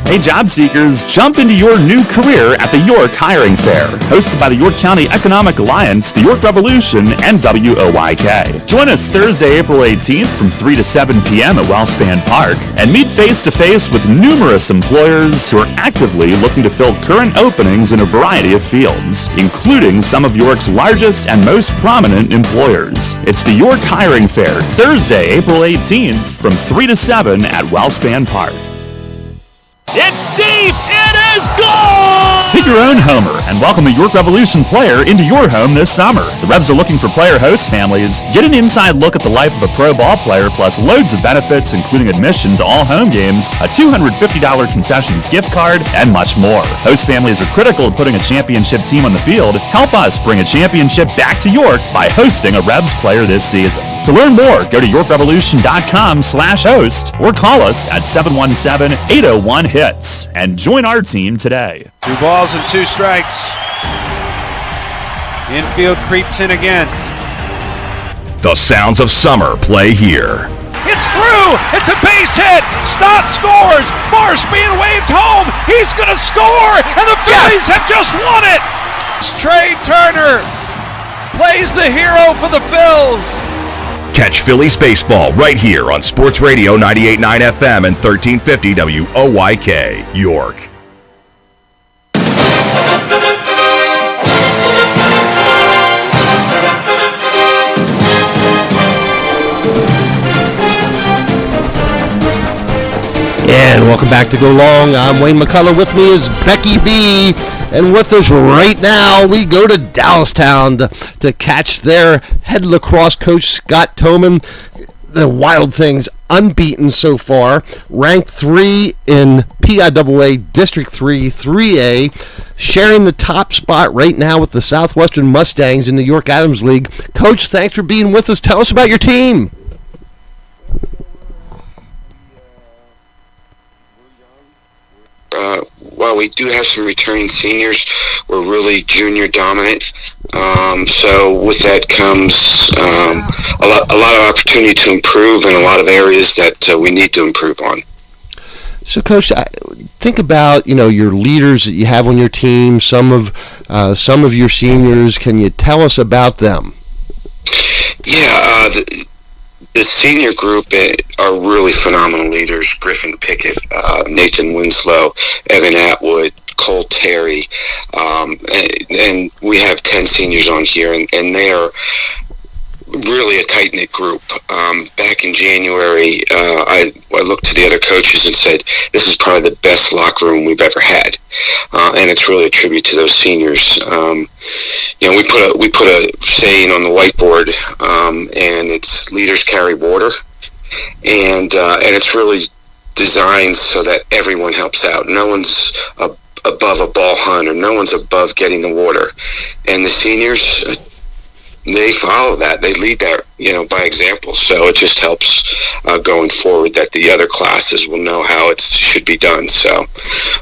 Speaker 3: Hey, job seekers, jump into your new career at the York Hiring Fair, hosted by the York County Economic Alliance, the York Revolution, and WOYK. Join us Thursday, April 18th from 3 to 7 p.m. at Wellspan Park and meet face-to-face with numerous employers who are actively looking to fill current openings in a variety of fields, including some of York's largest and most prominent employers. It's the York Hiring Fair, Thursday, April 18th from 3 to 7 at Wellspan Park. It's deep! It is gone! Pick your own homer and welcome a York Revolution player into your home this summer. The Revs are looking for player-host families. Get an inside look at the life of a pro ball player, plus loads of benefits, including admission to all home games, a $250 concessions gift card, and much more. Host families are critical of putting a championship team on the field. Help us bring a championship back to York by hosting a Revs player this season. To learn more, go to yorkrevolution.com/host or call us at 717-801-HITS and join our team today.
Speaker 6: 2 balls and 2 strikes. Infield creeps in again.
Speaker 7: The sounds of summer play here.
Speaker 6: It's through! It's a base hit! Stott scores! Marsh being waved home! He's gonna score! And the Phillies have just won it! Trey Turner plays the hero for the Phils.
Speaker 7: Catch Phillies baseball right here on Sports Radio 98.9 FM and 1350 WOYK, York.
Speaker 1: And welcome back to Go Long. I'm Wayne McCullough. With me is Becky B. And with us right now, we go to Dallastown to catch their head lacrosse coach, Scott Toman. The Wild Things unbeaten so far, ranked 3 in PIAA District 3, 3A, sharing the top spot right now with the Southwestern Mustangs in the York Adams League. Coach, thanks for being with us. Tell us about your team.
Speaker 8: Well, we do have some returning seniors. We're really junior dominant. So with that comes a lot of opportunity to improve in a lot of areas that we need to improve on.
Speaker 1: So, Coach, think about your leaders that you have on your team. Some of your seniors. Can you tell us about them?
Speaker 8: Yeah, the senior group are really phenomenal leaders. Griffin Pickett, Nathan Winslow, Evan Atwood, Cole Terry, and we have 10 seniors on here, and they are really a tight-knit group. Back in January, I looked to the other coaches and said, this is probably the best locker room we've ever had. And it's really a tribute to those seniors. We put a saying on the whiteboard, and it's leaders carry water. And it's really designed so that everyone helps out. No one's above a ball hunt, or no one's above getting the water. And the seniors, they follow that. They lead that, by example. So it just helps going forward that the other classes will know how it should be done. So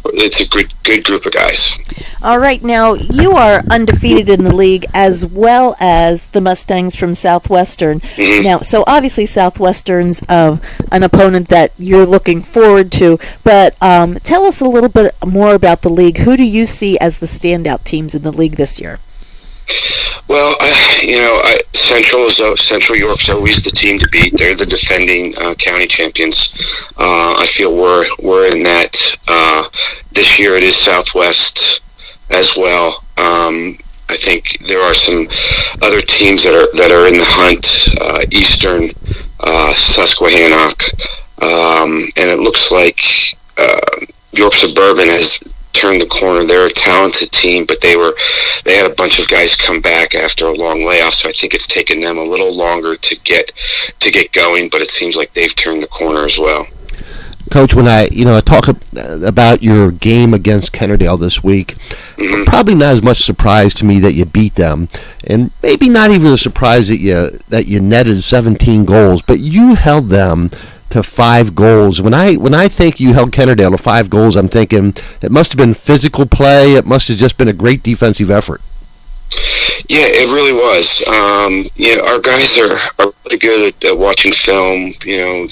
Speaker 8: it's a good group of guys.
Speaker 2: All right, now you are undefeated in the league as well as the Mustangs from Southwestern. Mm-hmm. Now, so obviously Southwestern's an opponent that you're looking forward to, but tell us a little bit more about the league. Who do you see as the standout teams in the league this year?
Speaker 8: Well, Central York's always the team to beat. They're the defending county champions. I feel we're in that. This year it is Southwest as well. I think there are some other teams that are in the hunt. Eastern, Susquehannock, and it looks like York Suburban has turned the corner. They're a talented team, but they had a bunch of guys come back after a long layoff, so I think it's taken them a little longer to get going, but it seems like they've turned the corner as well.
Speaker 1: Coach, when I talk about your game against Kennerdale this week, mm-hmm. Probably not as much surprise to me that you beat them, and maybe not even a surprise that you netted 17 goals, but you held them to 5 goals. When I think you held Kennerdale to 5 goals, I'm thinking it must have been physical play. It must have just been a great defensive effort.
Speaker 8: Yeah, it really was. Our guys are pretty good at watching film.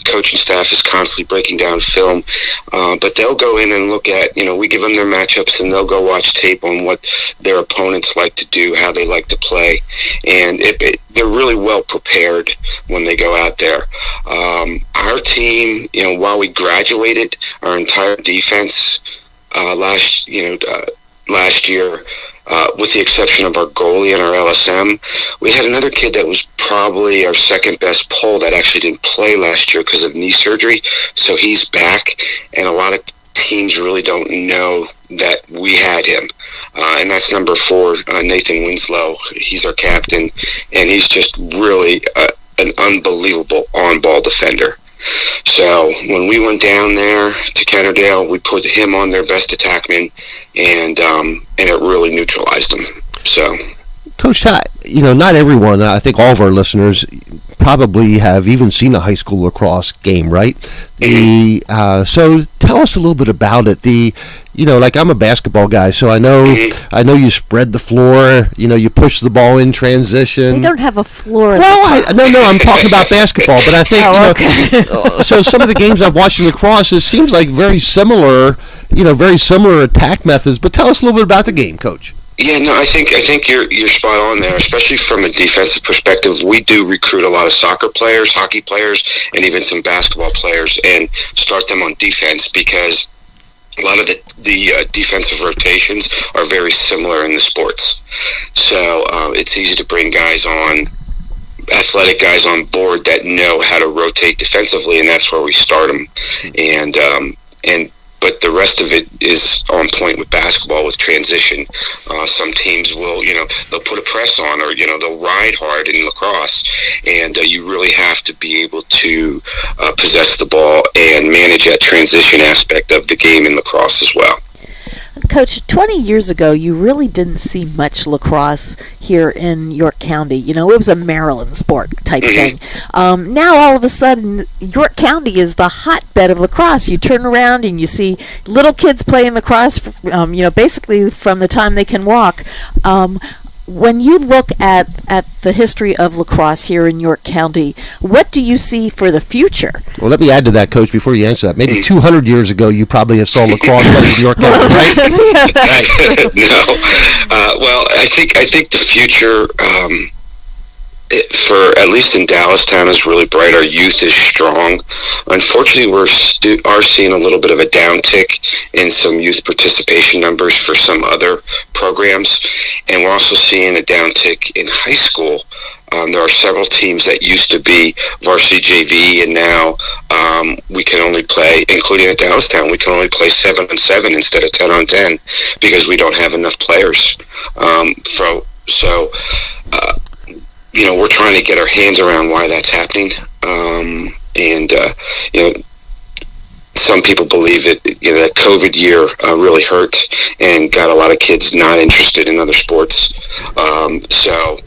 Speaker 8: Coaching staff is constantly breaking down film, but they'll go in and look at, we give them their matchups, and they'll go watch tape on what their opponents like to do, how they like to play, and they're really well prepared when they go out there. Our team, while we graduated our entire defense last year, with the exception of our goalie and our LSM, we had another kid that was probably our second best pull that actually didn't play last year because of knee surgery. So he's back, and a lot of teams really don't know that we had him. And that's number 4, Nathan Winslow. He's our captain, and he's just really an unbelievable on-ball defender. So when we went down there to Kennerdale, we put him on their best attackman, and it really neutralized them. So,
Speaker 1: Coach Todd, not everyone, I think all of our listeners probably have even seen a high school lacrosse game, right? So tell us a little bit about it. Like I'm a basketball guy, so I know you spread the floor, you push the ball in transition.
Speaker 2: They don't have a floor.
Speaker 1: No, I'm talking about basketball, but I think, so some of the games I've watched in lacrosse, it seems like very similar attack methods, but tell us a little bit about the game, Coach.
Speaker 8: Yeah, no, I think you're spot on there, especially from a defensive perspective. We do recruit a lot of soccer players, hockey players, and even some basketball players, and start them on defense because a lot of the defensive rotations are very similar in the sports. So it's easy to bring athletic guys on board that know how to rotate defensively, and that's where we start them. But the rest of it is on point with basketball, with transition. Some teams will, they'll put a press on, or, they'll ride hard in lacrosse. And you really have to be able to possess the ball and manage that transition aspect of the game in lacrosse as well.
Speaker 2: Coach, 20 years ago, you really didn't see much lacrosse here in York County. It was a Maryland sport type thing. Now, all of a sudden, York County is the hotbed of lacrosse. You turn around and you see little kids playing lacrosse, basically from the time they can walk. When you look at the history of lacrosse here in York County, what do you see for the future?
Speaker 1: Well, let me add to that, Coach, before you answer that. Maybe 200 years ago, you probably have saw lacrosse in York County, right?
Speaker 8: Right. No. Well, I think the future, for at least in Dallastown, is really bright. Our youth is strong. Unfortunately, we are seeing a little bit of a downtick in some youth participation numbers for some other programs, and we're also seeing a downtick in high school. There are several teams that used to be varsity JV, and now we can only play, including at Dallastown, we can only play 7-on-7 instead of 10-on-10 because we don't have enough players. We're trying to get our hands around why that's happening. Some people believe that COVID year really hurt and got a lot of kids not interested in other sports. So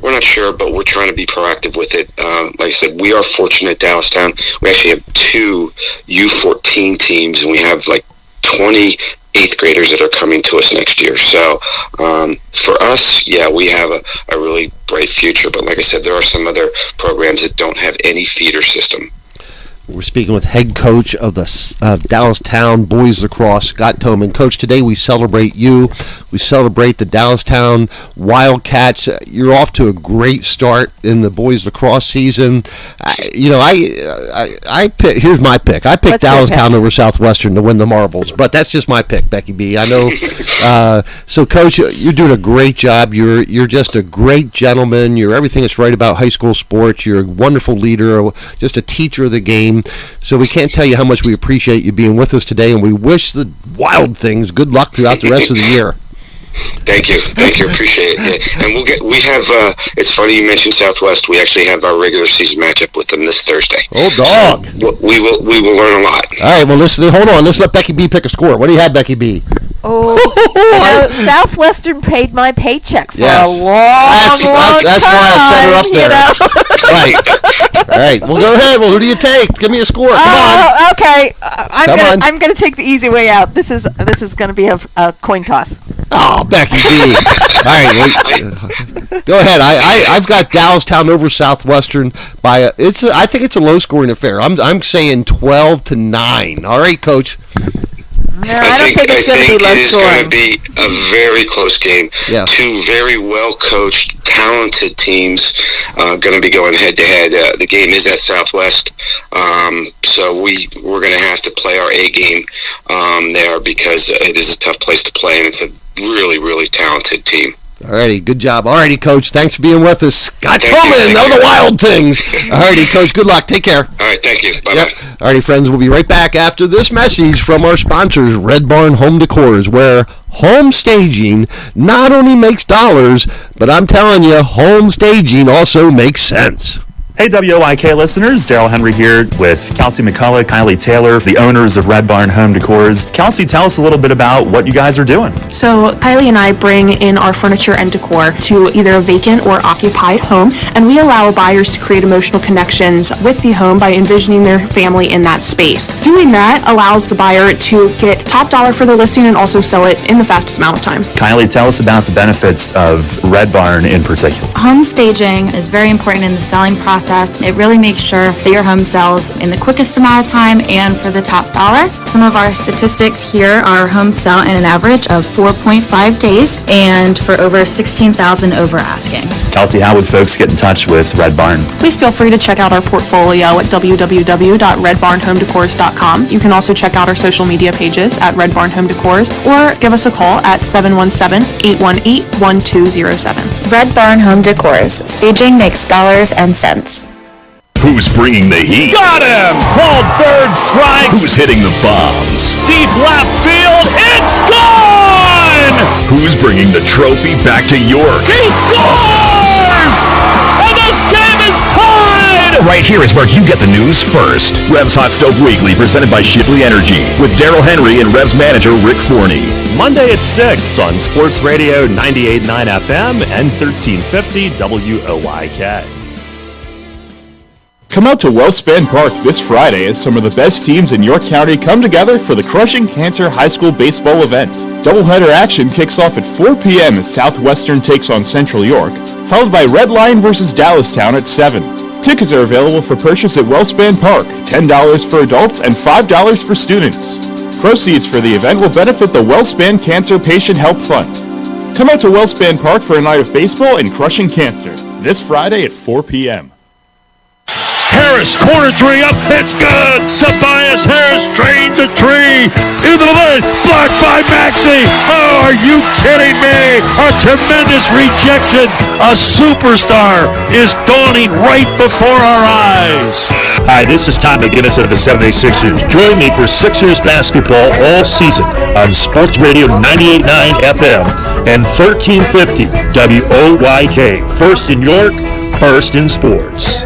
Speaker 8: we're not sure, but we're trying to be proactive with it. Like I said, we are fortunate at Dallastown. We actually have 2 U14 teams, and we have like 20 8th graders that are coming to us next year. So for us, we have a really bright future. But like I said, there are some other programs that don't have any feeder system.
Speaker 1: We're speaking with head coach of the Dallastown Boys Lacrosse, Scott Toman. Coach, today we celebrate you. We celebrate the Dallastown Wildcats. You're off to a great start in the boys lacrosse season. Here's my pick. I picked Dallastown over Southwestern to win the marbles, but that's just my pick, Becky B. I know. So, Coach, you're doing a great job. You're just a great gentleman. You're everything that's right about high school sports. You're a wonderful leader, just a teacher of the game. So we can't tell you how much we appreciate you being with us today, and we wish the Wild Things good luck throughout the rest of the year.
Speaker 8: Thank you, appreciate it. Yeah. And we have. It's funny you mentioned Southwest. We actually have our regular season matchup with them this Thursday.
Speaker 1: Oh, dog!
Speaker 8: So we will learn a lot.
Speaker 1: All right. Well, hold on. Let's let Becky B pick a score. What do you have, Becky B?
Speaker 2: Southwestern paid my paycheck for a long time.
Speaker 1: That's why I set her up there. Right. All right. Well, go ahead. Well, who do you take? Give me a score. Come on.
Speaker 2: Okay. I'm going to take the easy way out. This is going to be a coin toss.
Speaker 1: Oh, Becky B. All right. Go ahead. I've got Dallastown over Southwestern by I think it's a low scoring affair. I'm saying 12-9. All right, Coach.
Speaker 2: No, I don't think it's going to be low scoring.
Speaker 8: It's going to be a very close game.
Speaker 1: Yeah.
Speaker 8: Two very well coached, talented teams going to be going head to head. The game is at Southwest, so we're going to have to play our A game there because it is a tough place to play, and it's a really, really talented team.
Speaker 1: Alrighty, good job. Alrighty, Coach, thanks for being with us. Scott
Speaker 8: Thank
Speaker 1: Tillman,
Speaker 8: you.
Speaker 1: of the Wild Things. Alrighty, Coach, good luck. Take care.
Speaker 8: All right, thank you. Bye-bye.
Speaker 1: Yep. Alrighty, friends, we'll be right back after this message from our sponsors, Red Barn Home Decors, where home staging not only makes dollars, but I'm telling you, home staging also makes sense.
Speaker 3: Hey WOIK listeners, Daryl Henry here with Kelsey McCullough, Kylie Taylor, the owners of Red Barn Home Decors. Kelsey, tell us a little bit about what you guys are doing.
Speaker 4: So Kylie and I bring in our furniture and decor to either a vacant or occupied home, and we allow buyers to create emotional connections with the home by envisioning their family in that space. Doing that allows the buyer to get top dollar for their listing and also sell it in the fastest amount of time.
Speaker 3: Kylie, tell us about the benefits of Red Barn in particular.
Speaker 5: Home staging is very important in the selling process. It really makes sure that your home sells in the quickest amount of time and for the top dollar. Some of our statistics here are home sell in an average of 4.5 days and for over 16,000 over asking.
Speaker 3: Kelsey, how would folks get in touch with Red Barn?
Speaker 4: Please feel free to check out our portfolio at www.redbarnhomedecors.com. You can also check out our social media pages at Red Barn Home Decors or give us a call at 717-818-1207.
Speaker 5: Red Barn Home Decors. Staging makes dollars and cents.
Speaker 7: Who's bringing the heat?
Speaker 3: Got him! Called third strike!
Speaker 7: Who's hitting the bombs?
Speaker 3: Deep left field, it's gone!
Speaker 7: Who's bringing the trophy back to York?
Speaker 3: He scores! And this game is tied!
Speaker 7: Right here is where you get the news first. Revs Hot Stove Weekly, presented by Shipley Energy, with Daryl Henry and Revs manager Rick Forney.
Speaker 3: Monday at 6 on Sports Radio 98.9 FM and 1350 WOIK.
Speaker 9: Come out to WellSpan Park this Friday as some of the best teams in York County come together for the Crushing Cancer High School Baseball event. Doubleheader action kicks off at 4 p.m. as Southwestern takes on Central York, followed by Red Lion versus Dallastown at 7. Tickets are available for purchase at WellSpan Park, $10 for adults and $5 for students. Proceeds for the event will benefit the WellSpan Cancer Patient Help Fund. Come out to WellSpan Park for a night of baseball and crushing cancer this Friday at 4 p.m.
Speaker 6: Harris, corner three up, it's good! Tobias Harris drains a tree into the lane, blocked by Maxey! Oh, are you kidding me? A tremendous rejection! A superstar is dawning right before our eyes!
Speaker 10: Hi, this is Tom McGinnis of the 76ers. Join me for Sixers basketball all season on Sports Radio 98.9 FM and 1350 WOYK. First in York, first in sports.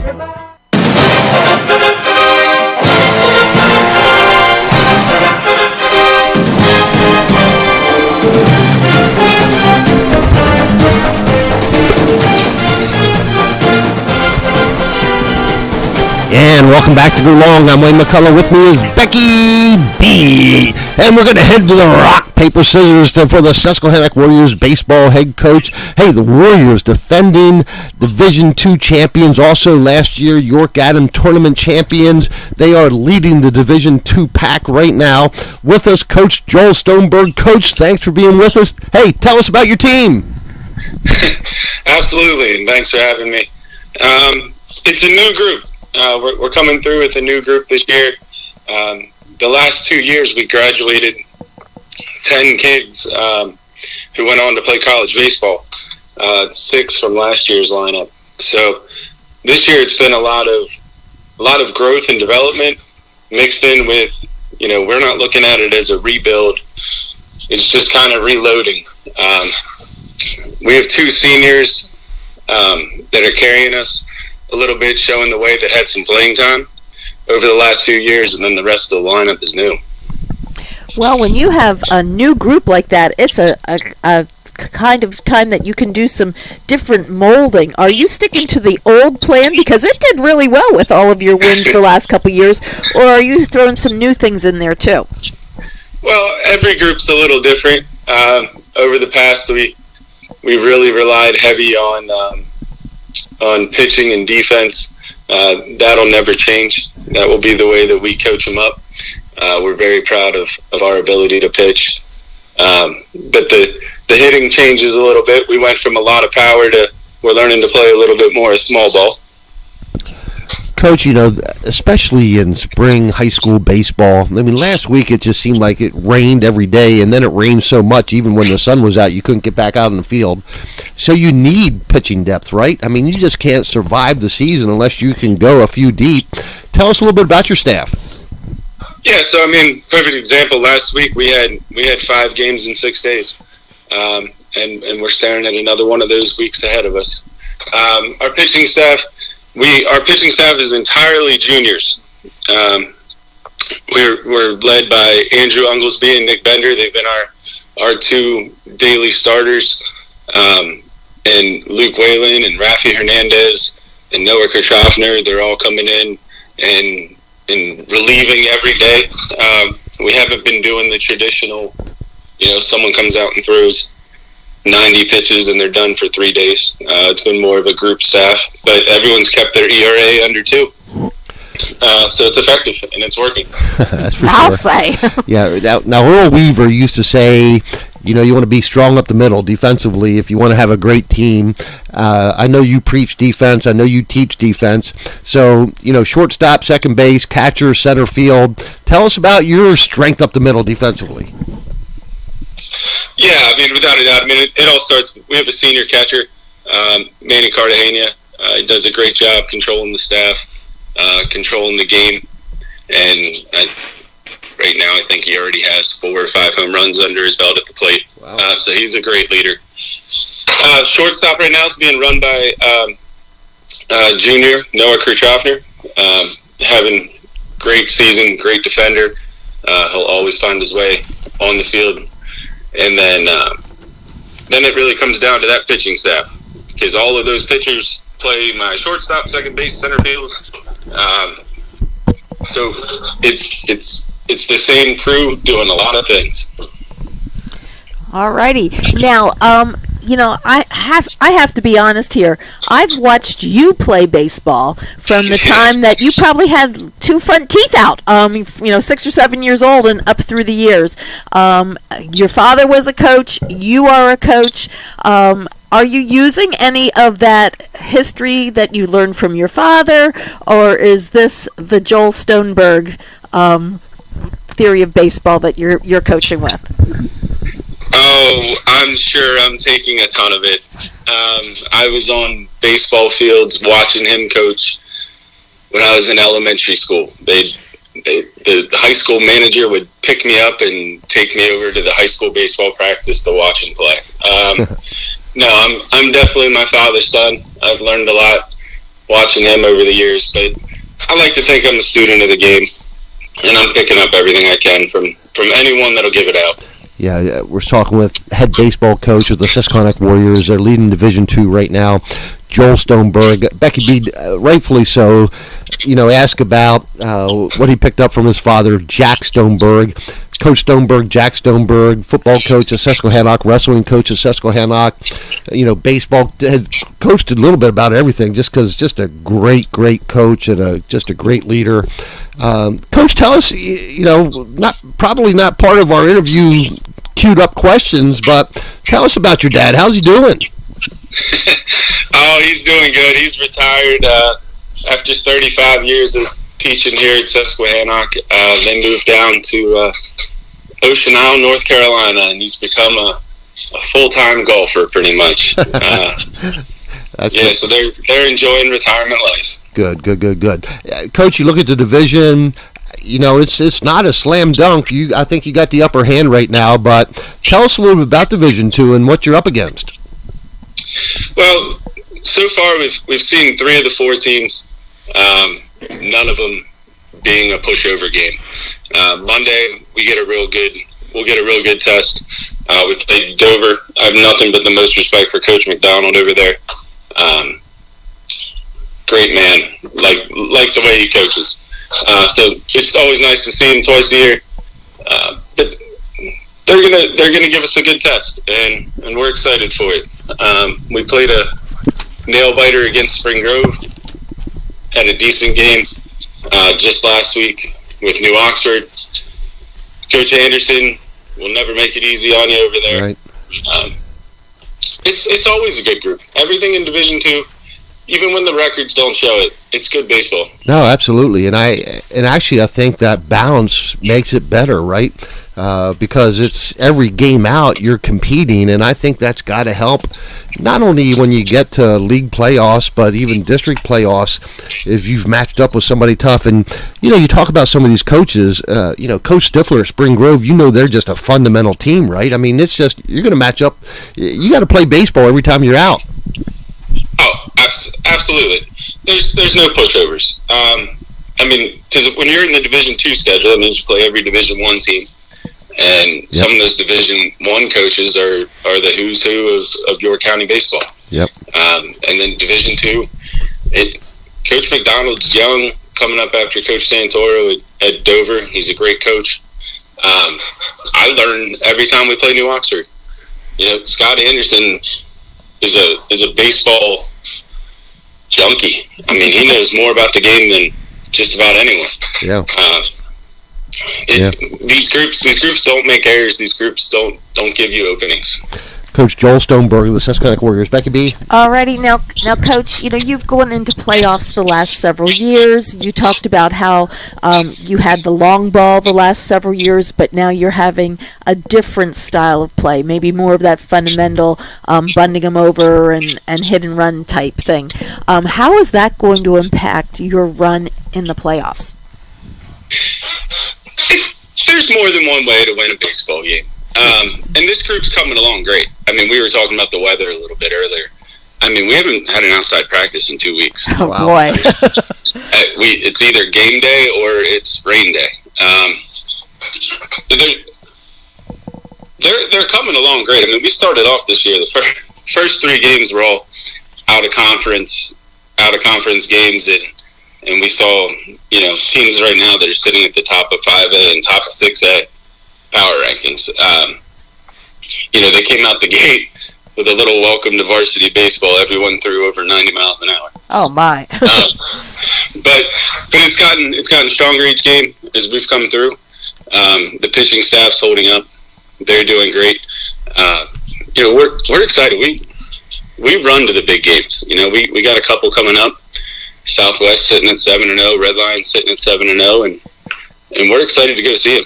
Speaker 1: And welcome back to Go Long. I'm Wayne McCullough. With me is Becky B. And we're going to head to the rock, paper, scissors for the Susquehannock Warriors baseball head coach. Hey, the Warriors defending Division II champions. Also last year, York Adam tournament champions. They are leading the Division II pack right now. With us, Coach Joel Stoneberg. Coach, thanks for being with us. Hey, tell us about your team.
Speaker 8: Absolutely, and thanks for having me. It's a new group. We're coming through with a new group this year. The last 2 years, we graduated 10 kids who went on to play college baseball. 6 from last year's lineup. So this year, it's been a lot of growth and development mixed in with, we're not looking at it as a rebuild. It's just kind of reloading. We have 2 seniors that are carrying us a little bit, showing the way, that had some playing time over the last few years, and then the rest of the lineup is new.
Speaker 2: Well, when you have a new group like that, it's a kind of time that you can do some different molding. Are you sticking to the old plan, because it did really well with all of your wins the last couple of years, or are you throwing some new things in there too?
Speaker 8: Well, every group's a little different. Over the past, we
Speaker 11: really relied heavy on pitching and defense. That'll never change. That will be the way that we coach them up. We're very proud of our ability to pitch. But the hitting changes a little bit. We went from a lot of power to we're learning to play a little bit more small ball.
Speaker 1: Coach, especially in spring high school baseball, I mean, last week it just seemed like it rained every day, and then it rained so much, even when the sun was out, you couldn't get back out in the field. So you need pitching depth, right? I mean, you just can't survive the season unless you can go a few deep. Tell us a little bit about your staff.
Speaker 11: Yeah, so, perfect example. Last week we had 5 games in 6 days, and we're staring at another one of those weeks ahead of us. Our pitching staff is entirely juniors. We're led by Andrew Unglesby and Nick Bender. They've been our 2 daily starters, and Luke Whalen and Rafi Hernandez and Noah Kirchhoffner. They're all coming in and relieving every day. We haven't been doing the traditional, someone comes out and throws 90 pitches and they're done for 3 days. It's been more of a group staff, but everyone's kept their ERA under 2. So it's effective and it's working.
Speaker 1: That's for
Speaker 2: I'll
Speaker 1: sure.
Speaker 2: say.
Speaker 1: Yeah. Now Earl Weaver used to say, you want to be strong up the middle defensively if you want to have a great team. I know you preach defense. I know you teach defense. So, shortstop, second base, catcher, center field. Tell us about your strength up the middle defensively.
Speaker 11: Yeah, without a doubt. It all starts. We have a senior catcher, Manny Cartagena. He does a great job controlling the staff, controlling the game, and right now I think he already has 4 or 5 home runs under his belt at the plate. Wow. So he's a great leader. Shortstop right now is being run by junior Noah Kirchhoffner, having great season, great defender. He'll always find his way on the field. And then it really comes down to that pitching staff, because all of those pitchers play my shortstop, second base, center field. So it's the same crew doing a lot of things.
Speaker 2: Alrighty. Now, I have to be honest here. I've watched you play baseball from the time that you probably had 2 front teeth out. 6 or 7 years old and up through the years. Your father was a coach. You are a coach. Are you using any of that history that you learned from your father, or is this the Joel Stoneberg theory of baseball that you're coaching with?
Speaker 11: Oh, I'm sure I'm taking a ton of it. I was on baseball fields watching him coach when I was in elementary school. The high school manager would pick me up and take me over to the high school baseball practice to watch him play. No, I'm definitely my father's son. I've learned a lot watching him over the years, but I like to think I'm a student of the game, and I'm picking up everything I can from anyone that'll give it out.
Speaker 1: Yeah, we're talking with head baseball coach of the Susquehannock Warriors. They're leading Division II right now, Joel Stoneberg. Becky B, rightfully so, ask about what he picked up from his father, Jack Stoneberg. Coach Stoneberg, Jack Stoneberg, football coach at Susquehannock, wrestling coach at Susquehannock, baseball, had coached a little bit about everything just because just a great coach and just a great leader. Coach, tell us, probably not part of our interview queued up questions, but tell us about your dad. How's he doing?
Speaker 11: Oh, he's doing good. He's retired after 35 years of teaching here at Susquehannock. They moved down to Ocean Isle, North Carolina, and he's become a full-time golfer pretty much. So they're enjoying retirement life.
Speaker 1: Good. Coach, you look at the division, it's not a slam dunk. I think you got the upper hand right now, but tell us a little bit about Division II and what you're up against.
Speaker 11: Well, so far we've seen 3 of the 4 teams, none of them being a pushover game. Monday we'll get a real good test. We played Dover. I have nothing but the most respect for Coach McDonald over there. Great man, like the way he coaches. So it's always nice to see him twice a year. But they're gonna give us a good test, and we're excited for it. We played a nail biter against Spring Grove, had a decent game just last week with New Oxford. Coach Anderson will never make it easy on you over there.
Speaker 1: Right.
Speaker 11: It's always a good group. Everything in Division II, even when the records don't show it, it's good baseball.
Speaker 1: No, absolutely, and actually I think that balance makes it better, right? Because it's every game out you're competing, and I think that's got to help not only when you get to league playoffs, but even district playoffs if you've matched up with somebody tough. And you talk about some of these coaches. Coach Stifler at Spring Grove. They're just a fundamental team, right? I mean, it's just you're going to match up. You got to play baseball every time you're out.
Speaker 11: Oh, absolutely. There's no pushovers. Because when you're in the Division II schedule, that means you play every Division I team. And some of those Division I coaches are the who's who of York County baseball.
Speaker 1: Yep.
Speaker 11: And then Division II, Coach McDonald's young, coming up after Coach Santoro at Dover. He's a great coach. I learn every time we play New Oxford. Scott Anderson is a baseball junkie. I mean, he knows more about the game than just about anyone.
Speaker 1: Yeah.
Speaker 11: These groups don't make errors. These groups don't give you openings.
Speaker 1: Coach Joel Stoneberg of the Susquehannock Warriors. Becky B.
Speaker 2: Alrighty, now, Coach, you've gone into playoffs the last several years. You talked about how you had the long ball the last several years, but now you're having a different style of play, maybe more of that fundamental bunding them over and hit and run type thing. How is that going to impact your run in the playoffs?
Speaker 11: There's more than one way to win a baseball game. And this group's coming along great. I mean, we were talking about the weather a little bit earlier. I mean, we haven't had an outside practice in 2 weeks.
Speaker 2: Oh, wow. Boy.
Speaker 11: It's either game day or it's rain day. They're coming along great. I mean, we started off this year, the first 3 games were all out of conference games, and we saw, teams right now that are sitting at the top of 5A and top of 6A power rankings. They came out the gate with a little welcome to varsity baseball. Everyone threw over 90 miles an hour.
Speaker 2: Oh my!
Speaker 11: But it's gotten stronger each game as we've come through. The pitching staff's holding up. They're doing great. We're excited. We run to the big games. We got a couple coming up. Southwest sitting at 7-0, Red Lions sitting at 7-0, and we're excited to go see them.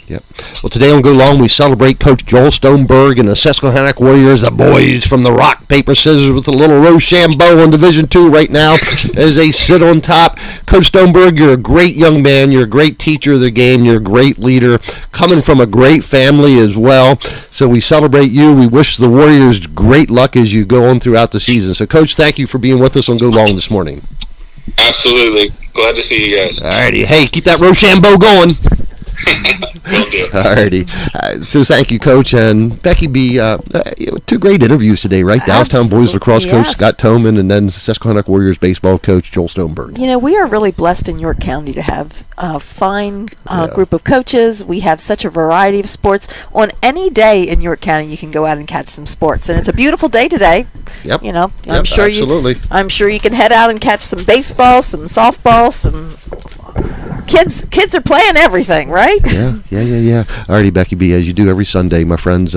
Speaker 1: Yep. Well, today on Go Long, we celebrate Coach Joel Stoneberg and the Susquehannock Warriors, the boys from the rock, paper, scissors with a little Rochambeau on Division II right now as they sit on top. Coach Stoneberg, you're a great young man. You're a great teacher of the game. You're a great leader, coming from a great family as well. So we celebrate you. We wish the Warriors great luck as you go on throughout the season. So, Coach, thank you for being with us on Go Long this morning.
Speaker 11: Absolutely. Glad to see you guys.
Speaker 1: All righty. Hey, keep that Rochambeau going.
Speaker 11: Will do.
Speaker 1: Alrighty. So thank you, Coach. And Becky B. 2 great interviews today, right? Dallastown Boys Lacrosse Coach Scott Toman, and then Susquehannock Warriors Baseball Coach Joel Stoneberg.
Speaker 2: We are really blessed in York County to have a fine group of coaches. We have such a variety of sports. On any day in York County, you can go out and catch some sports, and it's a beautiful day today.
Speaker 1: Yep.
Speaker 2: I'm sure
Speaker 1: absolutely.
Speaker 2: I'm sure you can head out and catch some baseball, some softball, some. Kids are playing everything, right?
Speaker 1: Yeah. Alrighty, Becky B, as you do every Sunday, my friends,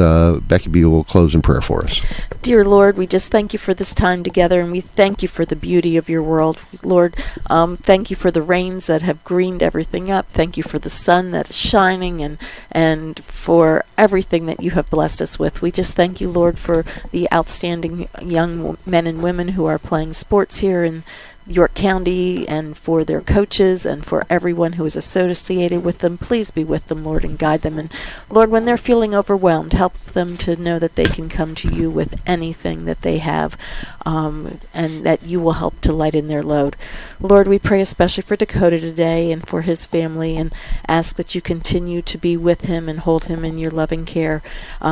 Speaker 1: Becky B will close in prayer for us.
Speaker 2: Dear Lord, we just thank you for this time together, and we thank you for the beauty of your world. Lord, thank you for the rains that have greened everything up. Thank you for the sun that is shining and for everything that you have blessed us with. We just thank you, Lord, for the outstanding young men and women who are playing sports here in York County, and for their coaches and for everyone who is associated with them. Please be with them, Lord, and guide them. And Lord, when they're feeling overwhelmed, help them to know that they can come to you with anything that they have, and that you will help to lighten their load. Lord, we pray especially for Dakota today and for his family, and ask that you continue to be with him and hold him in your loving care.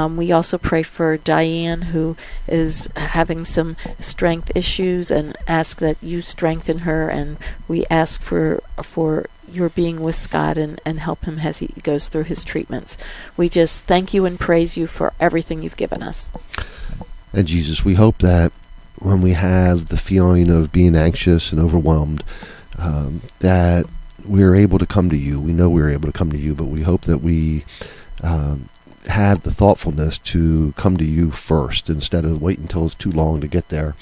Speaker 2: We also pray for Diane, who is having some strength issues, and ask that you strengthen strengthen her, and we ask for your being with Scott and help him as he goes through his treatments. We just thank you and praise you for everything you've given us.
Speaker 1: And Jesus, we hope that when we have the feeling of being anxious and overwhelmed, that we're able to come to you. We know we're able to come to you, but we hope that we have the thoughtfulness to come to you first instead of waiting until it's too long to get there.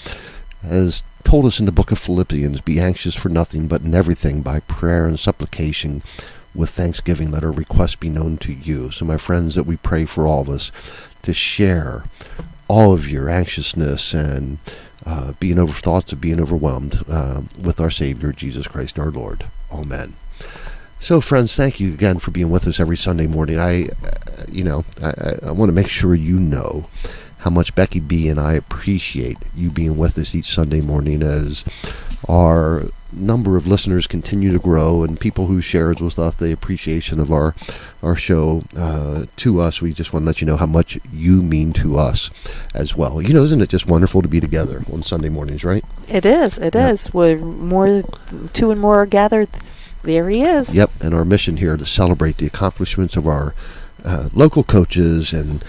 Speaker 1: As told us in the book of Philippians, be anxious for nothing, but in everything by prayer and supplication with thanksgiving let our requests be known to you. So my friends, that we pray for all of us to share all of your anxiousness and thoughts of being overwhelmed with our Savior, Jesus Christ our Lord. Amen. So friends, thank you again for being with us every Sunday morning. I want to make sure you know how much Becky B and I appreciate you being with us each Sunday morning as our number of listeners continue to grow and people who share with us the appreciation of our show to us. We just want to let you know how much you mean to us as well. Isn't it just wonderful to be together on Sunday mornings, right?
Speaker 2: It is. It is. Where two and more are gathered, there he is.
Speaker 1: Yep, and our mission here to celebrate the accomplishments of our local coaches and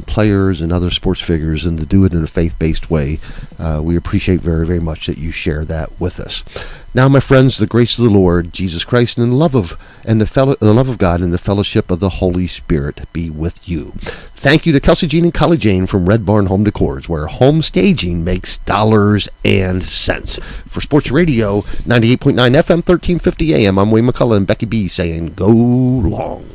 Speaker 1: players and other sports figures, and to do it in a faith-based way. We appreciate very, very much that you share that with us. Now, my friends, the grace of the Lord Jesus Christ and the love of God and the fellowship of the Holy Spirit be with you. Thank you to Kelsey Jean and Collie Jane from Red Barn Home Decors, where home staging makes dollars and cents. For Sports Radio 98.9 FM, 1350 AM, I'm Wayne McCullough and Becky B saying, go long.